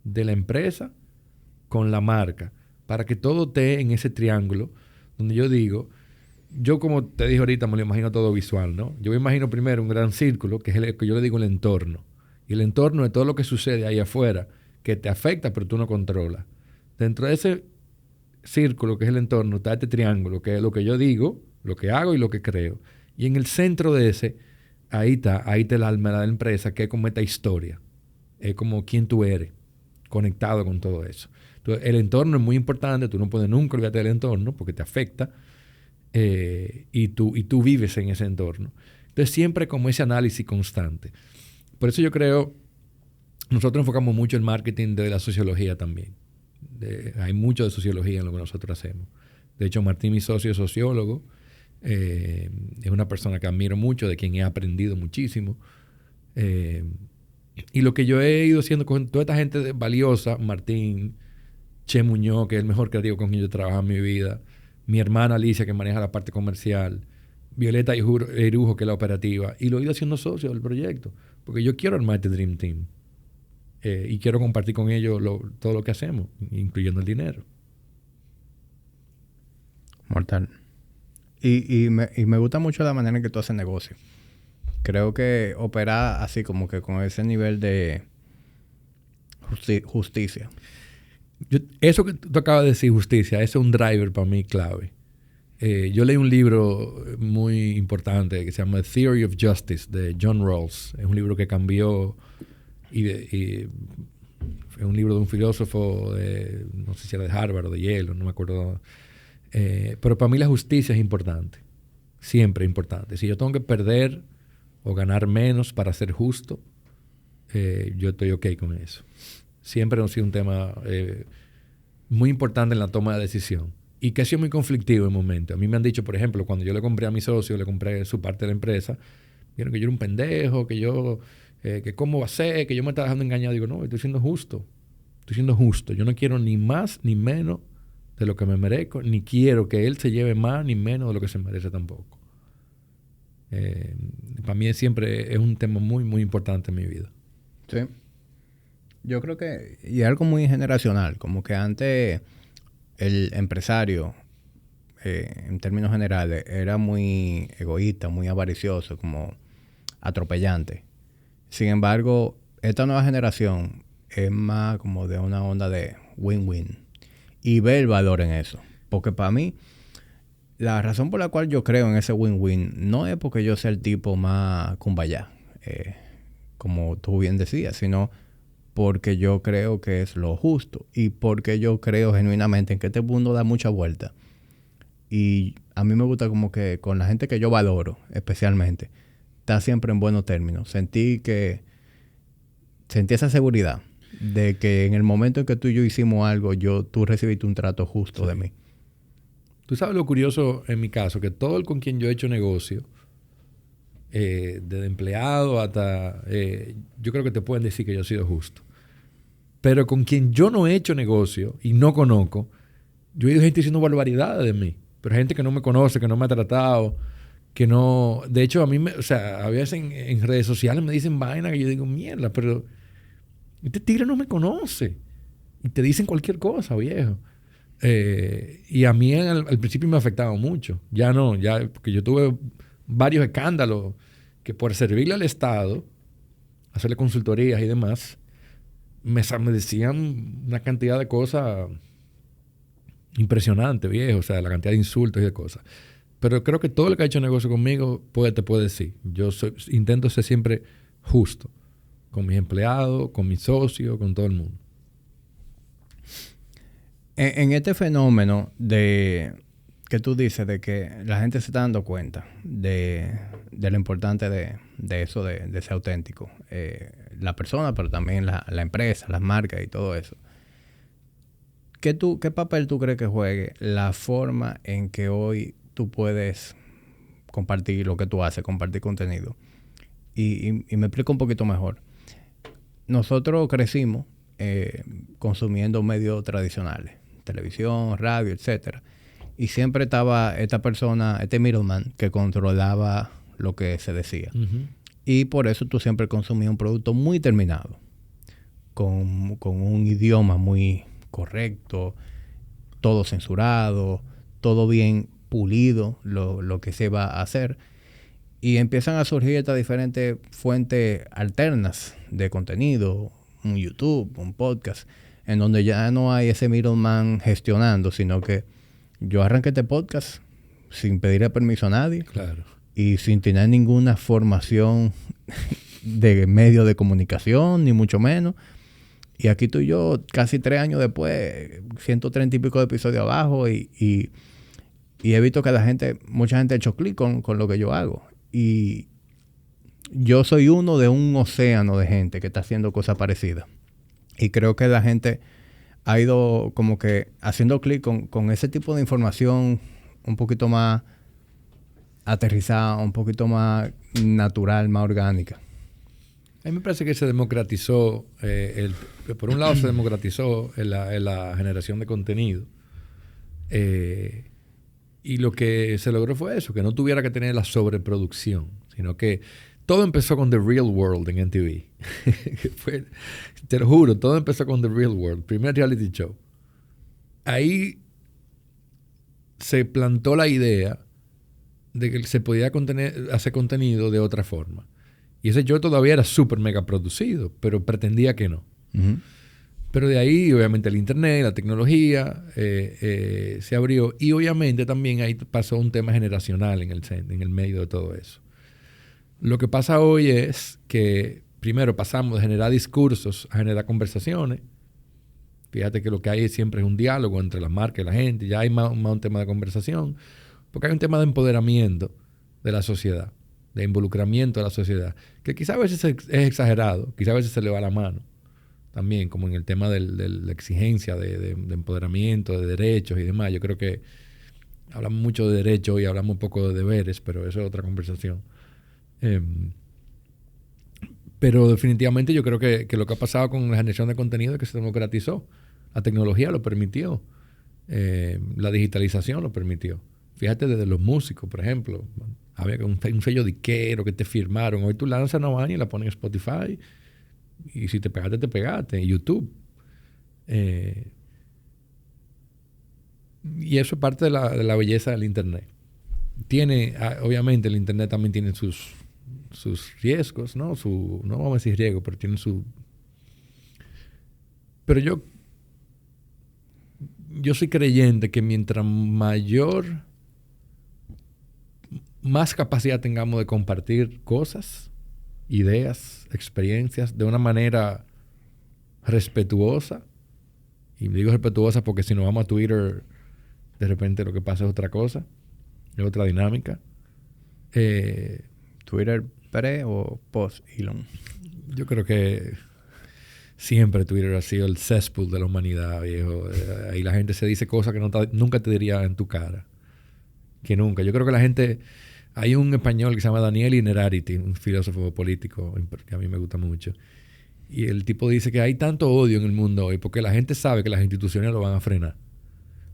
[SPEAKER 2] de la empresa con la marca para que todo esté en ese triángulo donde yo digo, yo como te dije ahorita me lo imagino todo visual, ¿no? Yo me imagino primero un gran círculo que es el que yo le digo el entorno. Y el entorno es todo lo que sucede ahí afuera que te afecta pero tú no controlas. Dentro de ese círculo que es el entorno está este triángulo que es lo que yo digo, lo que hago y lo que creo. Y en el centro de ese, ahí está el alma de la empresa, que es como esta historia. Es como quién tú eres, conectado con todo eso. Entonces, el entorno es muy importante, tú no puedes nunca olvidarte del entorno porque te afecta y tú vives en ese entorno. Entonces, siempre como ese análisis constante. Por eso yo creo, nosotros enfocamos mucho el marketing de la sociología también. Hay mucho de sociología en lo que nosotros hacemos. De hecho, Martín, mi socio, es sociólogo. Es una persona que admiro mucho, de quien he aprendido muchísimo. Y lo que yo he ido haciendo con toda esta gente valiosa, Martín, Che Muñoz, que es el mejor creativo con quien yo trabajo en mi vida, mi hermana Alicia, que maneja la parte comercial, Violeta Irujo, que es la operativa, y lo he ido haciendo socio del proyecto, porque yo quiero armar este Dream Team. Y quiero compartir con ellos todo lo que hacemos, incluyendo el dinero.
[SPEAKER 1] Mortal. Y me gusta mucho la manera en que tú haces negocio. Creo que opera así como que con ese nivel de justicia.
[SPEAKER 2] Eso que tú acabas de decir, justicia, ese es un driver para mí clave. Yo leí un libro muy importante que se llama Theory of Justice de John Rawls. Es un libro que cambió y es un libro de un filósofo no sé si era de Harvard o de Yale, no me acuerdo. Pero para mí la justicia es importante. Siempre es importante. Si yo tengo que perder o ganar menos para ser justo, yo estoy ok con eso. Siempre ha sido un tema muy importante en la toma de decisión. Y que ha sido muy conflictivo en momentos. A mí me han dicho, por ejemplo, cuando yo le compré a mi socio, le compré su parte de la empresa, vieron que yo era un pendejo, que cómo va a ser, que yo me estaba dejando engañar. Digo, no, estoy siendo justo. Estoy siendo justo. Yo no quiero ni más ni menos de lo que me merezco, ni quiero que él se lleve más ni menos de lo que se merece tampoco. Para mí siempre es un tema muy, muy importante en mi vida.
[SPEAKER 1] Sí. Yo creo que... Y algo muy generacional. Como que antes el empresario, en términos generales, era muy egoísta, muy avaricioso, como atropellante. Sin embargo, esta nueva generación es más como de una onda de win-win. Y ve el valor en eso. Porque para mí, la razón por la cual yo creo en ese win-win no es porque yo sea el tipo más cumbayá, como tú bien decías, sino porque yo creo que es lo justo y porque yo creo genuinamente en que este mundo da mucha vuelta. Y a mí me gusta como que con la gente que yo valoro, especialmente, está siempre en buenos términos. Sentí esa seguridad de que en el momento en que tú y yo hicimos algo, tú recibiste un trato justo de mí.
[SPEAKER 2] Tú sabes lo curioso en mi caso, que todo el con quien yo he hecho negocio, desde empleado hasta... yo creo que te pueden decir que yo he sido justo. Pero con quien yo no he hecho negocio y no conozco, yo he oído gente diciendo barbaridades de mí. Pero gente que no me conoce, que no me ha tratado, que no... De hecho, a mí, o sea, a veces en redes sociales me dicen vaina que yo digo, mierda, pero este tigre no me conoce. Y te dicen cualquier cosa, viejo. Y a mí al principio me ha afectado mucho. Ya no, ya, porque yo tuve varios escándalos que por servirle al Estado, hacerle consultorías y demás, me decían una cantidad de cosas impresionante, viejo. O sea, la cantidad de insultos y de cosas. Pero creo que todo el que ha hecho negocio conmigo te puede decir. Intento ser siempre justo. Con mis empleados, con mis socios, con todo el mundo.
[SPEAKER 1] En este fenómeno que tú dices de que la gente se está dando cuenta de lo importante de eso, de ser auténtico. La persona, pero también la empresa, las marcas y todo eso. ¿Qué papel tú crees que juegue la forma en que hoy tú puedes compartir lo que tú haces, compartir contenido? Y me explico un poquito mejor. Nosotros crecimos consumiendo medios tradicionales, televisión, radio, etcétera. Y siempre estaba esta persona, este middleman, que controlaba lo que se decía. Uh-huh. Y por eso tú siempre consumías un producto muy terminado, con un idioma muy correcto, todo censurado, todo bien pulido, lo que se va a hacer. Y empiezan a surgir estas diferentes fuentes alternas de contenido, un YouTube, un podcast, en donde ya no hay ese middleman gestionando, sino que yo arranqué este podcast sin pedirle permiso a nadie.
[SPEAKER 2] Claro.
[SPEAKER 1] Y sin tener ninguna formación de medio de comunicación, ni mucho menos. Y aquí estoy yo, casi 3 años después, 130 y pico de episodios abajo, y he visto que mucha gente ha hecho clic con lo que yo hago. Y yo soy uno de un océano de gente que está haciendo cosas parecidas. Y creo que la gente ha ido como que haciendo clic con ese tipo de información un poquito más aterrizada, un poquito más natural, más orgánica.
[SPEAKER 2] A mí me parece que se democratizó, por un lado se democratizó la generación de contenido. Y lo que se logró fue eso, que no tuviera que tener la sobreproducción, sino que todo empezó con The Real World en MTV. Te lo juro, todo empezó con The Real World, primer reality show. Ahí se plantó la idea de que se podía hacer contenido de otra forma. Y ese show todavía era súper mega producido, pero pretendía que no. Uh-huh. Pero de ahí, obviamente, el internet, la tecnología se abrió. Y obviamente también ahí pasó un tema generacional en el medio de todo eso. Lo que pasa hoy es que, primero, pasamos de generar discursos a generar conversaciones. Fíjate que lo que hay siempre es un diálogo entre las marcas y la gente. Ya hay más un tema de conversación. Porque hay un tema de empoderamiento de la sociedad, de involucramiento de la sociedad, que quizás a veces es exagerado, quizás a veces se le va la mano. También, como en el tema de la exigencia de empoderamiento, de derechos y demás. Yo creo que hablamos mucho de derechos y hablamos un poco de deberes, pero eso es otra conversación. Pero definitivamente yo creo que lo que ha pasado con la generación de contenido es que se democratizó. La tecnología lo permitió. La digitalización lo permitió. Fíjate desde los músicos, por ejemplo. Había un sello disquero que te firmaron. Hoy tú lanzas una vaina y la pones en Spotify. Y si te pegaste, te pegaste. En YouTube. Y eso es parte de la belleza del Internet. Obviamente el Internet también tiene sus riesgos, ¿no? No vamos a decir riesgos, pero tiene su... Pero yo soy creyente que mientras más capacidad tengamos de compartir cosas, ideas, experiencias, de una manera respetuosa. Y digo respetuosa porque si nos vamos a Twitter, de repente lo que pasa es otra cosa, es otra dinámica.
[SPEAKER 1] ¿Twitter pre o post Elon?
[SPEAKER 2] Yo creo que siempre Twitter ha sido el cesspool de la humanidad, viejo. Ahí la gente se dice cosas que nunca te diría en tu cara. Que nunca. Yo creo que la gente Hay un español que se llama Daniel Innerarity, un filósofo político que a mí me gusta mucho. Y el tipo dice que hay tanto odio en el mundo hoy porque la gente sabe que las instituciones lo van a frenar.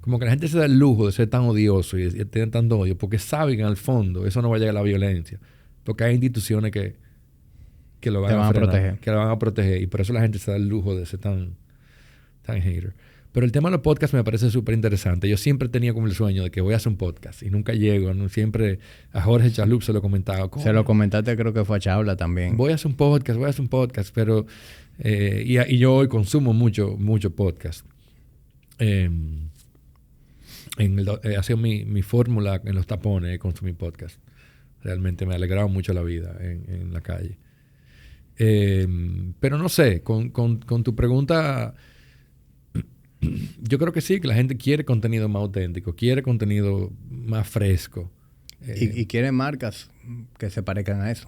[SPEAKER 2] Como que la gente se da el lujo de ser tan odioso y tener tanto odio porque saben al fondo eso no va a llegar a la violencia. Porque hay instituciones que lo van a frenar, proteger. Que lo van a proteger. Y por eso la gente se da el lujo de ser tan hater. Pero el tema de los podcasts me parece súper interesante. Yo siempre tenía como el sueño de que voy a hacer un podcast y nunca llego. ¿No? Siempre a Jorge Chalup se lo comentaba.
[SPEAKER 1] Se lo comentaste, creo que fue a Chabla también.
[SPEAKER 2] Voy a hacer un podcast. Pero y yo hoy consumo mucho podcast. Ha sido mi fórmula en los tapones, consumir podcast. Realmente me ha alegrado mucho la vida en la calle. Pero no sé, con tu pregunta... Yo creo que sí, que la gente quiere contenido más auténtico, quiere contenido más fresco.
[SPEAKER 1] Y quiere marcas que se parezcan a eso.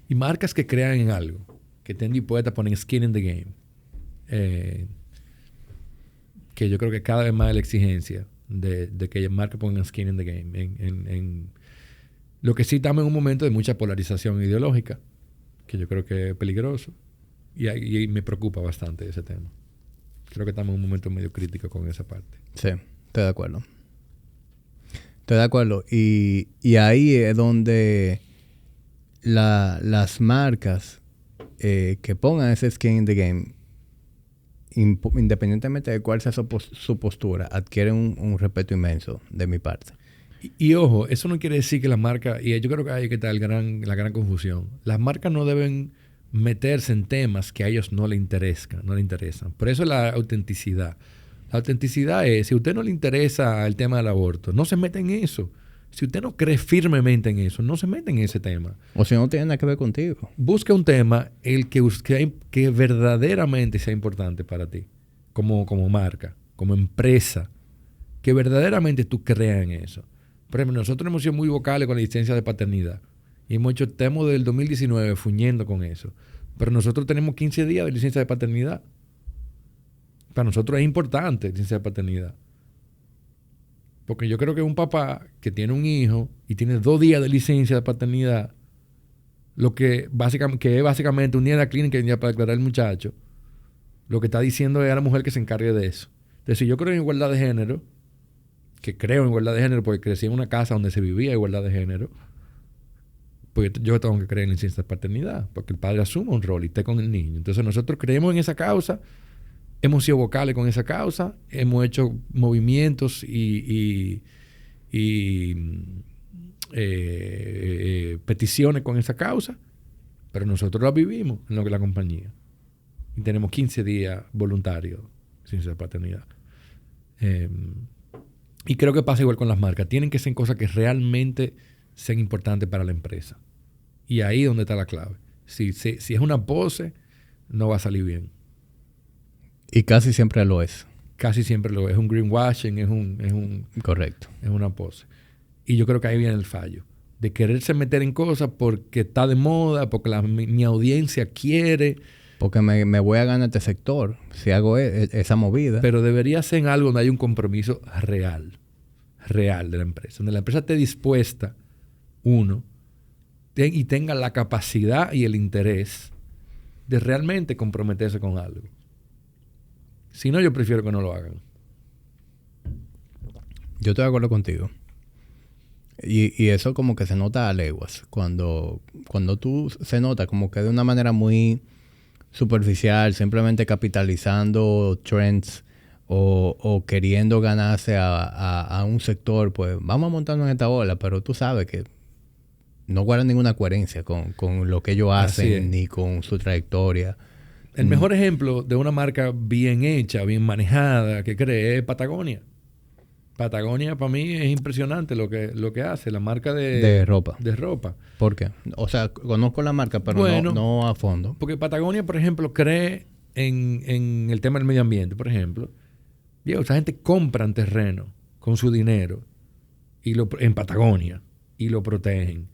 [SPEAKER 2] Y marcas que crean en algo, que estén dispuestas a poner skin in the game. Que yo creo que cada vez más es la exigencia de que marcas pongan skin in the game. Lo que sí estamos en un momento de mucha polarización ideológica, que yo creo que es peligroso. Y me preocupa bastante ese tema. Creo que estamos en un momento medio crítico con esa parte.
[SPEAKER 1] Sí, estoy de acuerdo. Y ahí es donde las marcas que pongan ese skin in the game, independientemente de cuál sea su postura, adquieren un respeto inmenso de mi parte.
[SPEAKER 2] Y ojo, eso no quiere decir que las marcas... Y yo creo que ahí que está la gran confusión. Las marcas no deben meterse en temas que a ellos no les interesan. Por eso la autenticidad. La autenticidad es, si a usted no le interesa el tema del aborto, no se mete en eso. Si usted no cree firmemente en eso, no se mete en ese tema.
[SPEAKER 1] O si no tiene nada que ver contigo.
[SPEAKER 2] Busca un tema que verdaderamente sea importante para ti, como marca, como empresa, que verdaderamente tú creas en eso. Por ejemplo, nosotros hemos sido muy vocales con la licencia de paternidad. Y hemos hecho temas del 2019 fuñendo con eso. Pero nosotros tenemos 15 días de licencia de paternidad. Para nosotros es importante la licencia de paternidad. Porque yo creo que un papá que tiene un hijo y tiene 2 días de licencia de paternidad, que es básicamente un día en la clínica y un día para declarar al muchacho, lo que está diciendo es a la mujer que se encargue de eso. Entonces, si yo creo en igualdad de género, que creo en igualdad de género porque crecí en una casa donde se vivía igualdad de género, pues yo tengo que creer en la licencia de paternidad, porque el padre asume un rol y esté con el niño. Entonces nosotros creemos en esa causa, hemos sido vocales con esa causa, hemos hecho movimientos y peticiones con esa causa, pero nosotros la vivimos en lo que la compañía. Y tenemos 15 días voluntarios de licencia de paternidad. Y creo que pasa igual con las marcas. Tienen que ser cosas que realmente sean importantes para la empresa. Y ahí es donde está la clave. Si es una pose, no va a salir bien.
[SPEAKER 1] Y casi siempre lo es.
[SPEAKER 2] Casi siempre lo es. Es un greenwashing, es un
[SPEAKER 1] correcto.
[SPEAKER 2] Es una pose. Y yo creo que ahí viene el fallo. De quererse meter en cosas porque está de moda, porque mi audiencia quiere.
[SPEAKER 1] Porque me voy a ganar este sector si hago esa movida.
[SPEAKER 2] Pero debería ser en algo donde hay un compromiso real de la empresa. Donde la empresa esté dispuesta, y tenga la capacidad y el interés de realmente comprometerse con algo. Si no, yo prefiero que no lo hagan.
[SPEAKER 1] Yo estoy de acuerdo contigo. Y eso como que se nota a leguas. Cuando tú se nota como que de una manera muy superficial, simplemente capitalizando trends o queriendo ganarse a un sector, pues vamos a montarnos en esta ola, pero tú sabes que no guardan ninguna coherencia con lo que ellos hacen ni con su trayectoria.
[SPEAKER 2] El mejor ejemplo de una marca bien hecha, bien manejada, que cree es Patagonia. Patagonia para mí es impresionante lo que hace, la marca de
[SPEAKER 1] ropa.
[SPEAKER 2] De ropa.
[SPEAKER 1] ¿Por qué? O sea, conozco la marca, pero bueno, no a fondo.
[SPEAKER 2] Porque Patagonia, por ejemplo, cree en el tema del medio ambiente, por ejemplo. Diego, esa gente compra terreno con su dinero en Patagonia y lo protegen.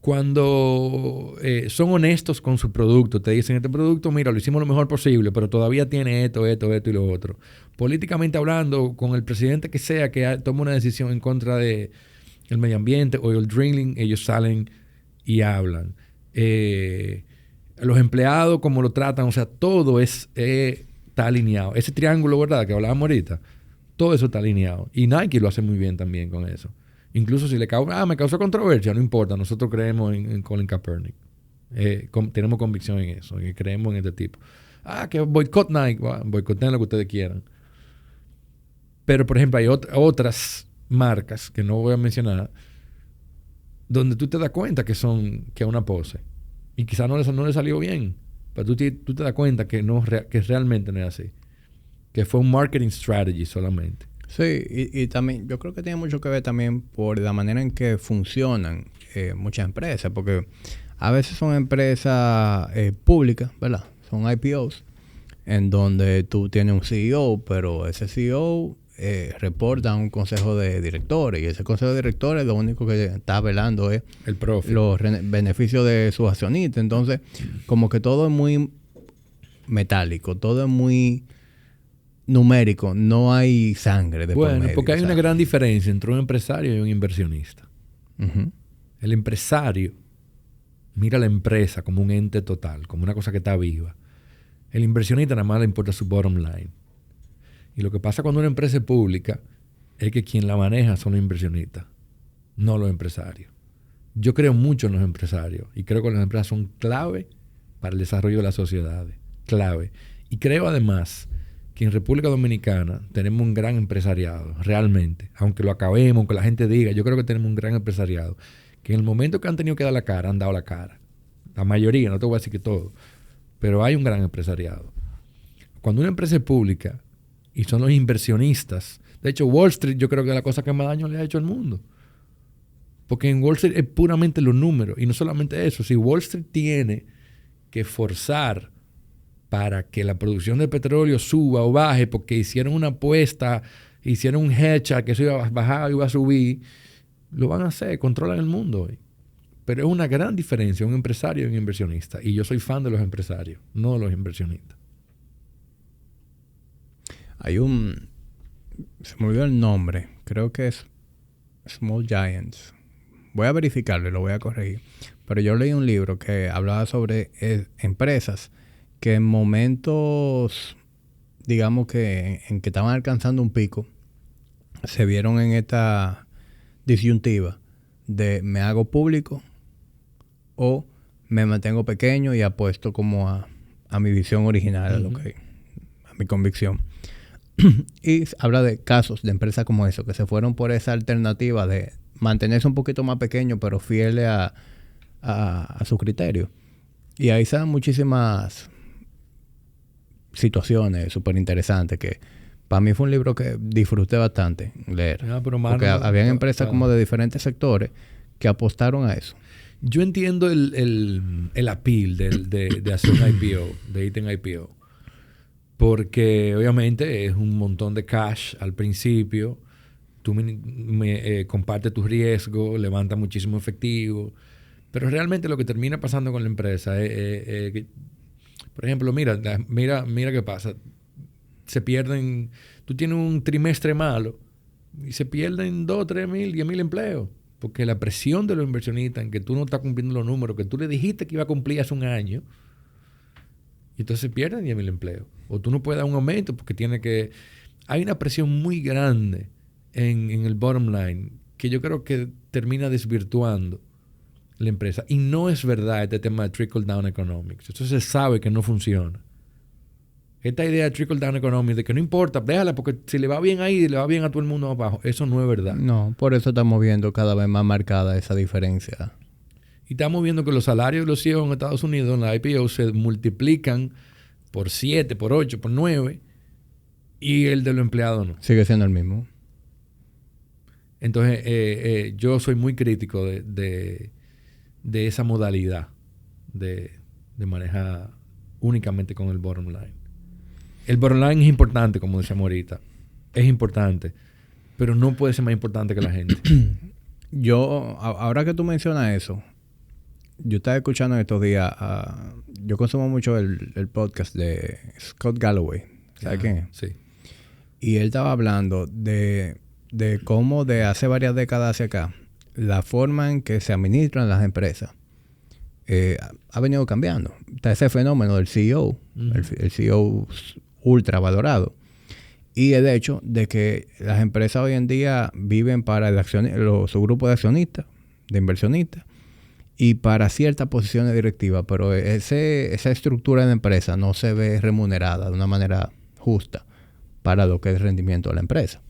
[SPEAKER 2] Cuando son honestos con su producto, te dicen, este producto, mira, lo hicimos lo mejor posible, pero todavía tiene esto y lo otro. Políticamente hablando, con el presidente que sea que tome una decisión en contra de el medio ambiente, oil drilling, ellos salen y hablan. Los empleados, cómo lo tratan, o sea, todo está alineado. Ese triángulo, ¿verdad?, que hablábamos ahorita, todo eso está alineado. Y Nike lo hace muy bien también con eso. Incluso si me causó controversia, no importa, nosotros creemos en Colin Kaepernick. Tenemos convicción en eso, y creemos en este tipo. Que boicot Nike, boicoteen lo que ustedes quieran. Pero, por ejemplo, hay otras marcas que no voy a mencionar donde tú te das cuenta que es una pose. Y quizás no le salió bien. Pero tú te das cuenta que realmente no es así. Que fue un marketing strategy solamente.
[SPEAKER 1] Sí, y también yo creo que tiene mucho que ver también por la manera en que funcionan muchas empresas. Porque a veces son empresas públicas, ¿verdad? Son IPOs, en donde tú tienes un CEO, pero ese CEO reporta a un consejo de directores. Y ese consejo de directores lo único que está velando es
[SPEAKER 2] el profit,
[SPEAKER 1] los beneficios de sus accionistas. Entonces, como que todo es muy metálico, todo es muy numérico, no hay sangre de por medio,
[SPEAKER 2] porque hay
[SPEAKER 1] ¿sabes?
[SPEAKER 2] una gran diferencia entre un empresario y un inversionista.
[SPEAKER 1] Uh-huh.
[SPEAKER 2] El empresario mira a la empresa como un ente total, como una cosa que está viva. El inversionista nada más le importa su bottom line. Y lo que pasa cuando una empresa es pública es que quien la maneja son los inversionistas, no los empresarios. Yo creo mucho en los empresarios y creo que las empresas son clave para el desarrollo de las sociedades. Clave. Y creo además que en República Dominicana tenemos un gran empresariado, realmente. Aunque lo acabemos, aunque la gente diga, yo creo que tenemos un gran empresariado. Que en el momento que han tenido que dar la cara, han dado la cara. La mayoría, no te voy a decir que todo. Pero hay un gran empresariado. Cuando una empresa es pública y son los inversionistas, de hecho Wall Street yo creo que es la cosa que más daño le ha hecho al mundo. Porque en Wall Street es puramente los números. Y no solamente eso, si Wall Street tiene que forzar para que la producción de petróleo suba o baje porque hicieron una apuesta, hicieron un hedge a que eso iba a bajar o iba a subir, lo van a hacer, controlan el mundo hoy. Pero es una gran diferencia un empresario y un inversionista. Y yo soy fan de los empresarios, no de los inversionistas.
[SPEAKER 1] Hay se me olvidó el nombre, creo que es Small Giants. Voy a verificarlo y lo voy a corregir. Pero yo leí un libro que hablaba sobre empresas que en momentos, digamos que en que estaban alcanzando un pico, se vieron en esta disyuntiva de me hago público o me mantengo pequeño y apuesto como a mi visión original, a mi convicción. Y habla de casos de empresas como eso, que se fueron por esa alternativa de mantenerse un poquito más pequeño, pero fieles a su criterio. Y ahí se dan muchísimas situaciones súper interesantes que para mí fue un libro que disfruté bastante leer. Porque habían empresas como de diferentes sectores que apostaron a eso.
[SPEAKER 2] Yo entiendo el appeal de hacer un IPO, de irte en IPO. Porque obviamente es un montón de cash al principio. Tú compartes tus riesgos, levantas muchísimo efectivo. Pero realmente lo que termina pasando con la empresa es que, por ejemplo, mira qué pasa. Se pierden, tú tienes un trimestre malo y se pierden 2, 3 mil, 10 mil empleos. Porque la presión de los inversionistas en que tú no estás cumpliendo los números que tú le dijiste que iba a cumplir hace un año, y entonces se pierden 10 mil empleos. O tú no puedes dar un aumento porque hay una presión muy grande en el bottom line que yo creo que termina desvirtuando la empresa. Y no es verdad este tema de trickle down economics. Eso se sabe que no funciona. Esta idea de trickle down economics, de que no importa, déjala porque si le va bien ahí, le va bien a todo el mundo abajo. Eso no es verdad.
[SPEAKER 1] No, por eso estamos viendo cada vez más marcada esa diferencia.
[SPEAKER 2] Y estamos viendo que los salarios de los CEOs en Estados Unidos, en la IPO, se multiplican por 7, por 8, por 9. Y el de los empleados no.
[SPEAKER 1] Sigue siendo el mismo.
[SPEAKER 2] Entonces, yo soy muy crítico de esa modalidad de manejar únicamente con el bottom line. El bottom line es importante, como decíamos ahorita. Es importante. Pero no puede ser más importante que la gente.
[SPEAKER 1] Ahora que tú mencionas eso, yo estaba escuchando en estos días, yo consumo mucho el podcast de Scott Galloway. ¿Sabes quién es?
[SPEAKER 2] Sí.
[SPEAKER 1] Y él estaba hablando de cómo de hace varias décadas hacia acá, la forma en que se administran las empresas ha venido cambiando. Está ese fenómeno del CEO, el CEO ultra valorado. Y el hecho de que las empresas hoy en día viven para su grupo de accionistas, de inversionistas, y para ciertas posiciones directivas, pero esa estructura de la empresa no se ve remunerada de una manera justa para lo que es el rendimiento de la empresa.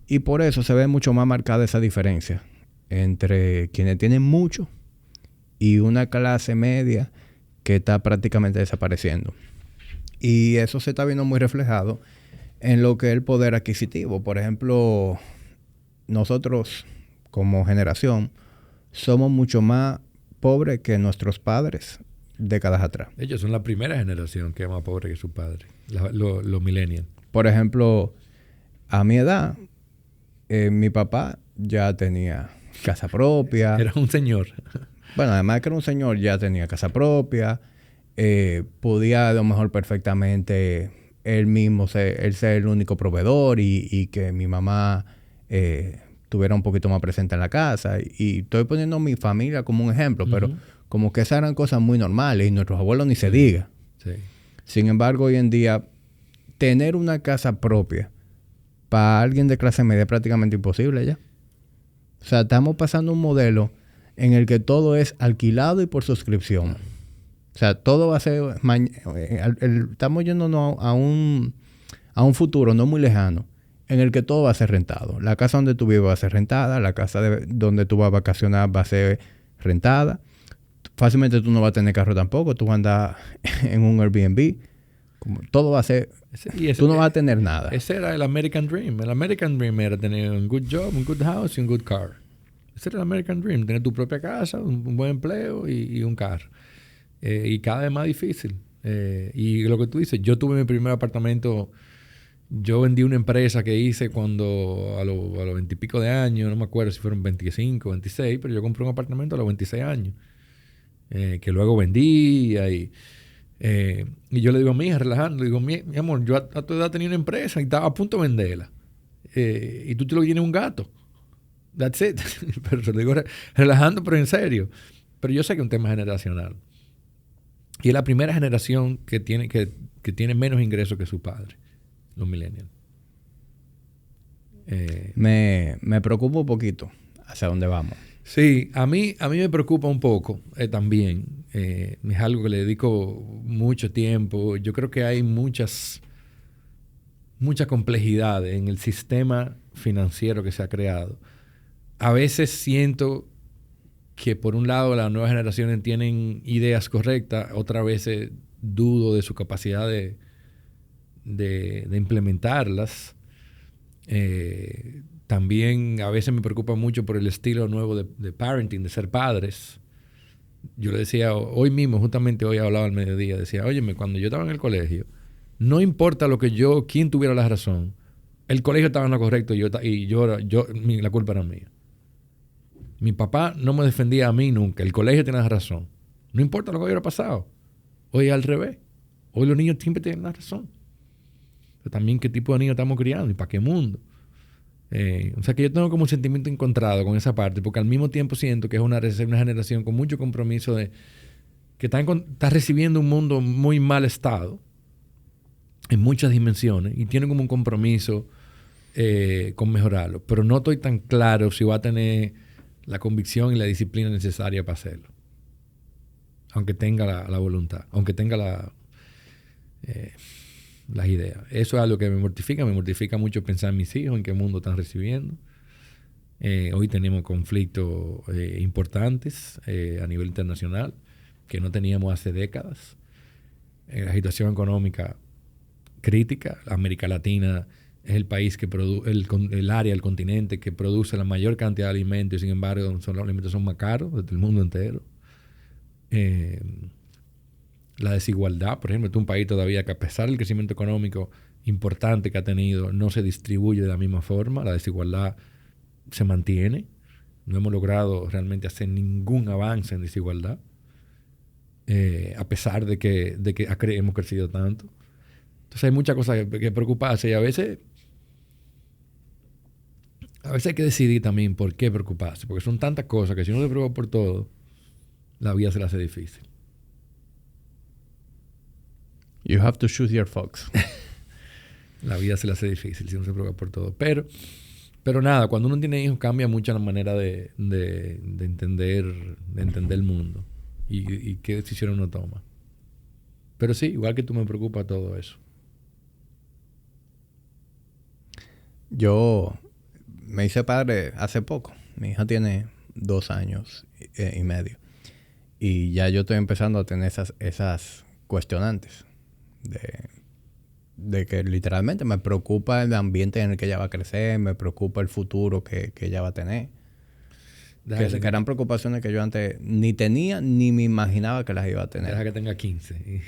[SPEAKER 1] Y por eso se ve mucho más marcada esa diferencia entre quienes tienen mucho y una clase media que está prácticamente desapareciendo. Y eso se está viendo muy reflejado en lo que es el poder adquisitivo. Por ejemplo, nosotros como generación somos mucho más pobres que nuestros padres décadas atrás.
[SPEAKER 2] Ellos son la primera generación que es más pobre que su padre, los millennials.
[SPEAKER 1] Por ejemplo, a mi edad, mi papá ya tenía casa propia.
[SPEAKER 2] Era un señor.
[SPEAKER 1] Bueno, además de que era un señor, ya tenía casa propia. Podía a lo mejor perfectamente él mismo ser el único proveedor y que mi mamá estuviera un poquito más presente en la casa. Y estoy poniendo a mi familia como un ejemplo, pero como que esas eran cosas muy normales y nuestros abuelos ni se diga.
[SPEAKER 2] Sí.
[SPEAKER 1] Sin embargo, hoy en día, tener una casa propia para alguien de clase media es prácticamente imposible ya. O sea, estamos pasando un modelo en el que todo es alquilado y por suscripción. O sea, todo va a ser... estamos yéndonos a un futuro no muy lejano en el que todo va a ser rentado. La casa donde tú vives va a ser rentada. La casa donde tú vas a vacacionar va a ser rentada. Fácilmente tú no vas a tener carro tampoco. Tú vas a andar en un Airbnb. Todo va a ser... tú no vas a tener nada.
[SPEAKER 2] Ese era el American Dream. El American Dream era tener un good job, un good house y un good car. Ese era el American Dream. Tener tu propia casa, un buen empleo y un carro. Y cada vez más difícil. Y lo que tú dices, yo tuve mi primer apartamento. Yo vendí una empresa que hice cuando a los 20 y pico de años, no me acuerdo si fueron 25, 26, pero yo compré un apartamento a los 26 años. Que luego vendí y yo le digo a mi hija, relajando, le digo, mi amor, yo a tu edad tenía una empresa y estaba a punto de venderla. Y tú te lo tienes un gato. That's it. Pero se lo digo relajando, pero en serio. Pero yo sé que es un tema generacional. Y es la primera generación que tiene menos ingresos que su padre, los millennials.
[SPEAKER 1] Me preocupa un poquito hacia dónde vamos.
[SPEAKER 2] Sí, a mí me preocupa un poco también. Es algo que le dedico mucho tiempo. Yo creo que hay mucha complejidad en el sistema financiero que se ha creado. A veces siento que por un lado las nuevas generaciones tienen ideas correctas, otras veces dudo de su capacidad de implementarlas. También a veces me preocupa mucho por el estilo nuevo de parenting, de ser padres. Yo le decía, hoy mismo, justamente hoy hablaba al mediodía, decía, óyeme, cuando yo estaba en el colegio, no importa quién tuviera la razón, el colegio estaba en lo correcto la culpa era mía. Mi papá no me defendía a mí nunca, el colegio tenía la razón. No importa lo que hubiera pasado. Hoy es al revés. Hoy los niños siempre tienen la razón. Pero también qué tipo de niños estamos criando y para qué mundo. O sea que yo tengo como un sentimiento encontrado con esa parte, porque al mismo tiempo siento que es una generación con mucho compromiso que está recibiendo un mundo muy mal estado en muchas dimensiones y tiene como un compromiso con mejorarlo. Pero no estoy tan claro si va a tener la convicción y la disciplina necesaria para hacerlo. Aunque tenga la voluntad, aunque tenga las ideas. Eso es algo que me mortifica mucho pensar en mis hijos, en qué mundo están recibiendo. Hoy tenemos conflictos importantes a nivel internacional que no teníamos hace décadas. La situación económica crítica. América Latina es el país que produce, el área, el continente que produce la mayor cantidad de alimentos y sin embargo los alimentos son más caros desde el mundo entero. La desigualdad, por ejemplo, es un país todavía que a pesar del crecimiento económico importante que ha tenido, no se distribuye de la misma forma. La desigualdad se mantiene. No hemos logrado realmente hacer ningún avance en desigualdad, a pesar de que hemos crecido tanto. Entonces hay muchas cosas que preocuparse y a veces A veces hay que decidir también por qué preocuparse, porque son tantas cosas que si uno se preocupa por todo, la vida se le hace difícil.
[SPEAKER 1] You have to choose your fox.
[SPEAKER 2] La vida se le hace difícil si uno se preocupa por todo. Pero nada, cuando uno tiene hijos cambia mucho la manera de entender el mundo y qué decisiones uno toma. Pero sí, igual que tú me preocupa todo eso.
[SPEAKER 1] Yo me hice padre hace poco. Mi hija tiene 2 años y medio. Y ya yo estoy empezando a tener esas cuestionantes de que literalmente me preocupa el ambiente en el que ella va a crecer, me preocupa el futuro que ella va a tener. Que eran preocupaciones que yo antes ni tenía ni me imaginaba que las iba a tener.
[SPEAKER 2] Deja que tenga 15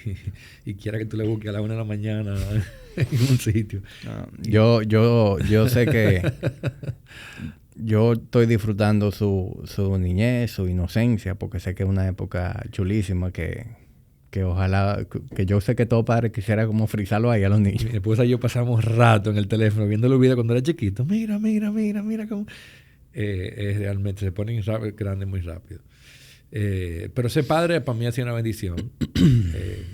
[SPEAKER 2] y quiera que tú le busques a la 1 de la mañana en un sitio.
[SPEAKER 1] No, yo sé que yo estoy disfrutando su niñez, su inocencia, porque sé que es una época chulísima que ojalá, que yo sé que todo padre quisiera como frizarlo ahí a los niños.
[SPEAKER 2] Mi esposa y yo pasamos rato en el teléfono viendo los videos cuando era chiquito. Mira cómo... realmente se ponen grandes muy rápido. Pero ser padre para mí ha sido una bendición.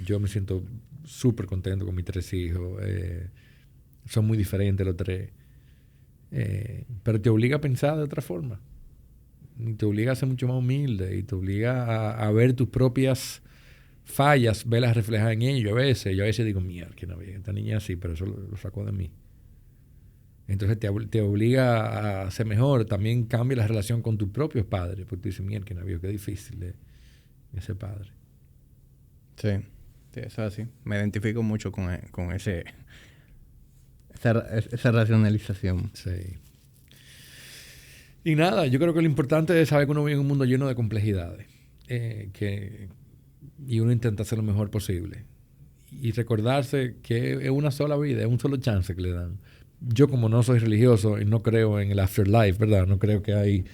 [SPEAKER 2] Yo me siento súper contento con mis 3 hijos. Son muy diferentes los 3. Pero te obliga a pensar de otra forma. Y te obliga a ser mucho más humilde. Y te obliga a ver tus propias fallas, verlas reflejadas en ellos. Yo a veces digo, mierda, que no, esta niña así, pero eso lo sacó de mí. Entonces te obliga a ser mejor. También cambia la relación con tus propios padres. Porque tú dices, mierda, que no, qué difícil es ser padre.
[SPEAKER 1] Sí, eso es así. Me identifico mucho con esa racionalización.
[SPEAKER 2] Sí. Y nada, yo creo que lo importante es saber que uno vive en un mundo lleno de complejidades. Y uno intenta hacer lo mejor posible. Y recordarse que es una sola vida, es un solo chance que le dan. Yo, como no soy religioso y no creo en el afterlife, ¿verdad? No creo que hay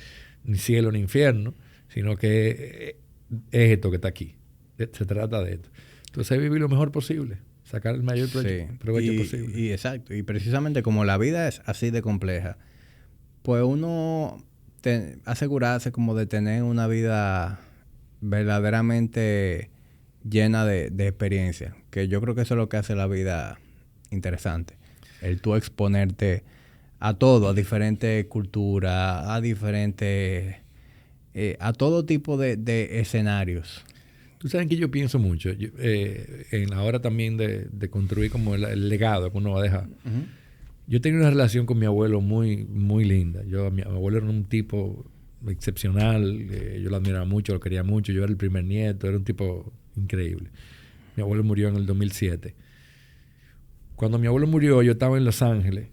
[SPEAKER 2] ni cielo ni infierno, sino que es esto que está aquí. Se trata de esto. Entonces, vivir lo mejor posible. Sacar el mayor provecho posible.
[SPEAKER 1] Y exacto. Y precisamente como la vida es así de compleja, pues uno asegurarse como de tener una vida verdaderamente llena de experiencia. Que yo creo que eso es lo que hace la vida interesante. El tú exponerte a todo, a diferentes culturas, a diferentes... a todo tipo de escenarios.
[SPEAKER 2] Tú sabes que yo pienso mucho en la hora también de construir como el legado que uno va a dejar. Uh-huh. Yo tenía una relación con mi abuelo muy, muy linda. Mi abuelo era un tipo excepcional. Yo lo admiraba mucho, lo quería mucho. Yo era el primer nieto. Era un tipo increíble. Mi abuelo murió en el 2007. Cuando mi abuelo murió, yo estaba en Los Ángeles,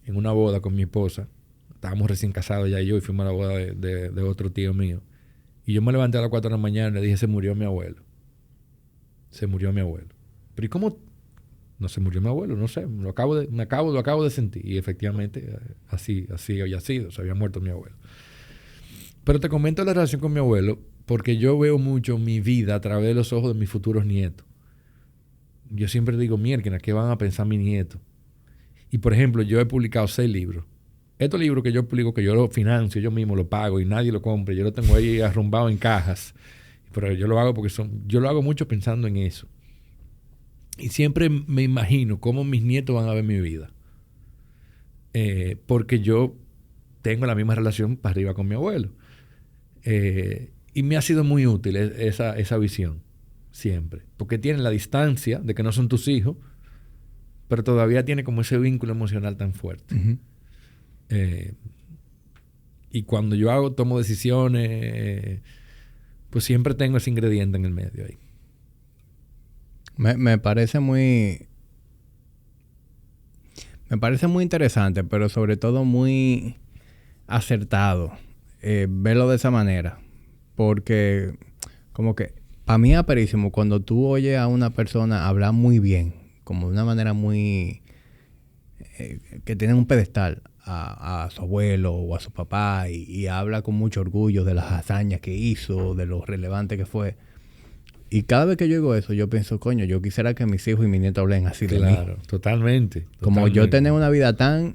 [SPEAKER 2] en una boda con mi esposa. Estábamos recién casados ya y yo, y fuimos a la boda de otro tío mío. Y yo me levanté a las 4 de la mañana y le dije, se murió mi abuelo. Se murió mi abuelo. Pero ¿y cómo no se murió mi abuelo? No sé, lo acabo de sentir. Y efectivamente, así había sido, se había muerto mi abuelo. Pero te comento la relación con mi abuelo porque yo veo mucho mi vida a través de los ojos de mis futuros nietos. Yo siempre digo, mierda, ¿qué van a pensar mis nietos? Y, por ejemplo, yo he publicado 6 libros. Estos libros que yo publico, que yo los financio, yo mismo los pago y nadie lo compra. Yo lo tengo ahí arrumbado en cajas. Pero yo lo hago porque yo lo hago mucho pensando en eso. Y siempre me imagino cómo mis nietos van a ver mi vida. Porque yo tengo la misma relación para arriba con mi abuelo. Y me ha sido muy útil esa visión. Siempre. Porque tienen la distancia de que no son tus hijos, pero todavía tiene como ese vínculo emocional tan fuerte. Uh-huh. Y cuando yo tomo decisiones, pues siempre tengo ese ingrediente en el medio ahí.
[SPEAKER 1] Me parece muy interesante, pero sobre todo muy acertado verlo de esa manera. Porque como que para mí es aperísimo cuando tú oyes a una persona hablar muy bien, como de una manera muy... que tiene un pedestal a su abuelo o a su papá y habla con mucho orgullo de las hazañas que hizo, de lo relevante que fue. Y cada vez que yo digo eso, yo pienso, coño, yo quisiera que mis hijos y mis nietos hablen así de mí.
[SPEAKER 2] Claro, totalmente.
[SPEAKER 1] Como yo tener una vida tan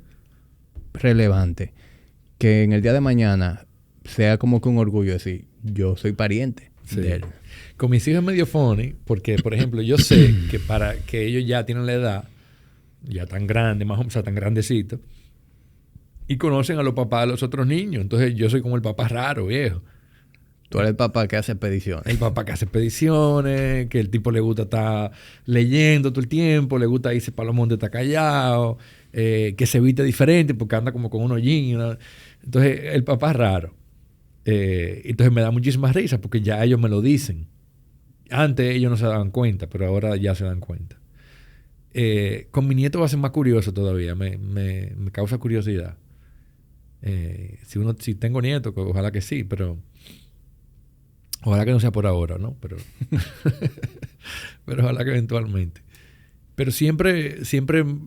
[SPEAKER 1] relevante que en el día de mañana sea como que un orgullo decir, yo soy pariente de él.
[SPEAKER 2] Con mis hijos es medio funny, porque, por ejemplo, yo sé que para que ellos ya tienen la edad, ya tan grande, más o menos, tan grandecito, y conocen a los papás de los otros niños. Entonces, yo soy como el papá raro, viejo.
[SPEAKER 1] Tú eres el papá que hace expediciones.
[SPEAKER 2] El papá que hace expediciones, que el tipo le gusta estar leyendo todo el tiempo, le gusta irse para los montes, está callado, que se viste diferente porque anda como con unos jeans. Entonces, el papá es raro. Entonces, me da muchísimas risas porque ya ellos me lo dicen. Antes ellos no se daban cuenta, pero ahora ya se dan cuenta. Con mi nieto va a ser más curioso todavía. Me causa curiosidad. Si tengo nieto, ojalá que sí, pero... Ojalá que no sea por ahora, ¿no? Pero ojalá que eventualmente. Pero siempre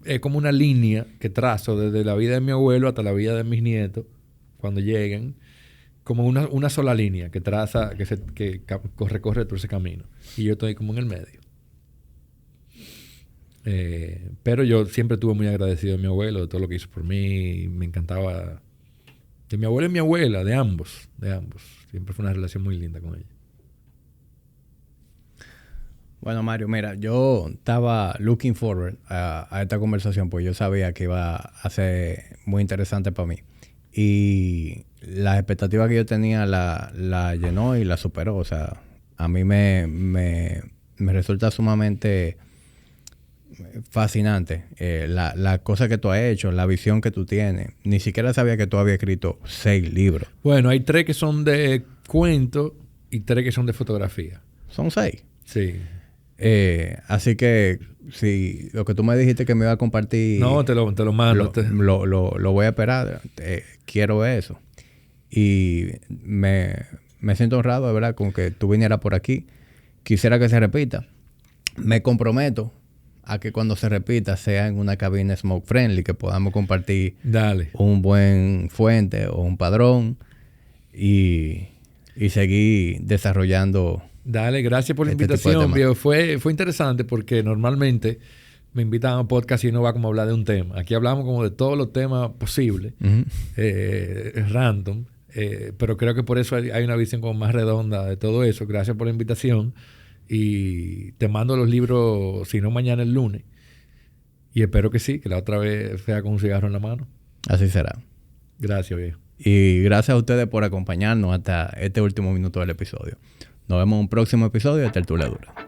[SPEAKER 2] es como una línea que trazo desde la vida de mi abuelo hasta la vida de mis nietos, cuando lleguen, como una sola línea que traza, que recorre todo ese camino. Y yo estoy como en el medio. Pero yo siempre estuve muy agradecido de mi abuelo, de todo lo que hizo por mí. Me encantaba... De mi abuelo y mi abuela, de ambos. Siempre fue una relación muy linda con ella.
[SPEAKER 1] Bueno, Mario, mira, yo estaba looking forward a esta conversación, pues yo sabía que iba a ser muy interesante para mí. Y las expectativas que yo tenía la llenó y la superó. O sea, a mí me resulta sumamente fascinante la cosa que tú has hecho, la visión que tú tienes. Ni siquiera sabía que tú habías escrito 6 libros.
[SPEAKER 2] Bueno, hay 3 que son de cuentos y 3 que son de fotografía.
[SPEAKER 1] ¿Son 6?
[SPEAKER 2] Sí.
[SPEAKER 1] Así que si lo que tú me dijiste que me iba a compartir...
[SPEAKER 2] No, te lo mando.
[SPEAKER 1] Lo voy a esperar. Quiero eso. Y me siento honrado, de verdad, con que tú vinieras por aquí. Quisiera que se repita. Me comprometo a que cuando se repita sea en una cabina smoke friendly, que podamos compartir un buen fuente o un padrón y seguir desarrollando.
[SPEAKER 2] Dale, gracias por la invitación, viejo. Fue interesante porque normalmente me invitan a un podcast y uno va como a hablar de un tema. Aquí hablamos como de todos los temas posibles, random, pero creo que por eso hay una visión como más redonda de todo eso. Gracias por la invitación. Y te mando los libros, si no mañana, el lunes. Y espero que sí, que la otra vez sea con un cigarro en la mano.
[SPEAKER 1] Así será.
[SPEAKER 2] Gracias, viejo.
[SPEAKER 1] Y gracias a ustedes por acompañarnos hasta este último minuto del episodio. Nos vemos en un próximo episodio de Tertulia Dura.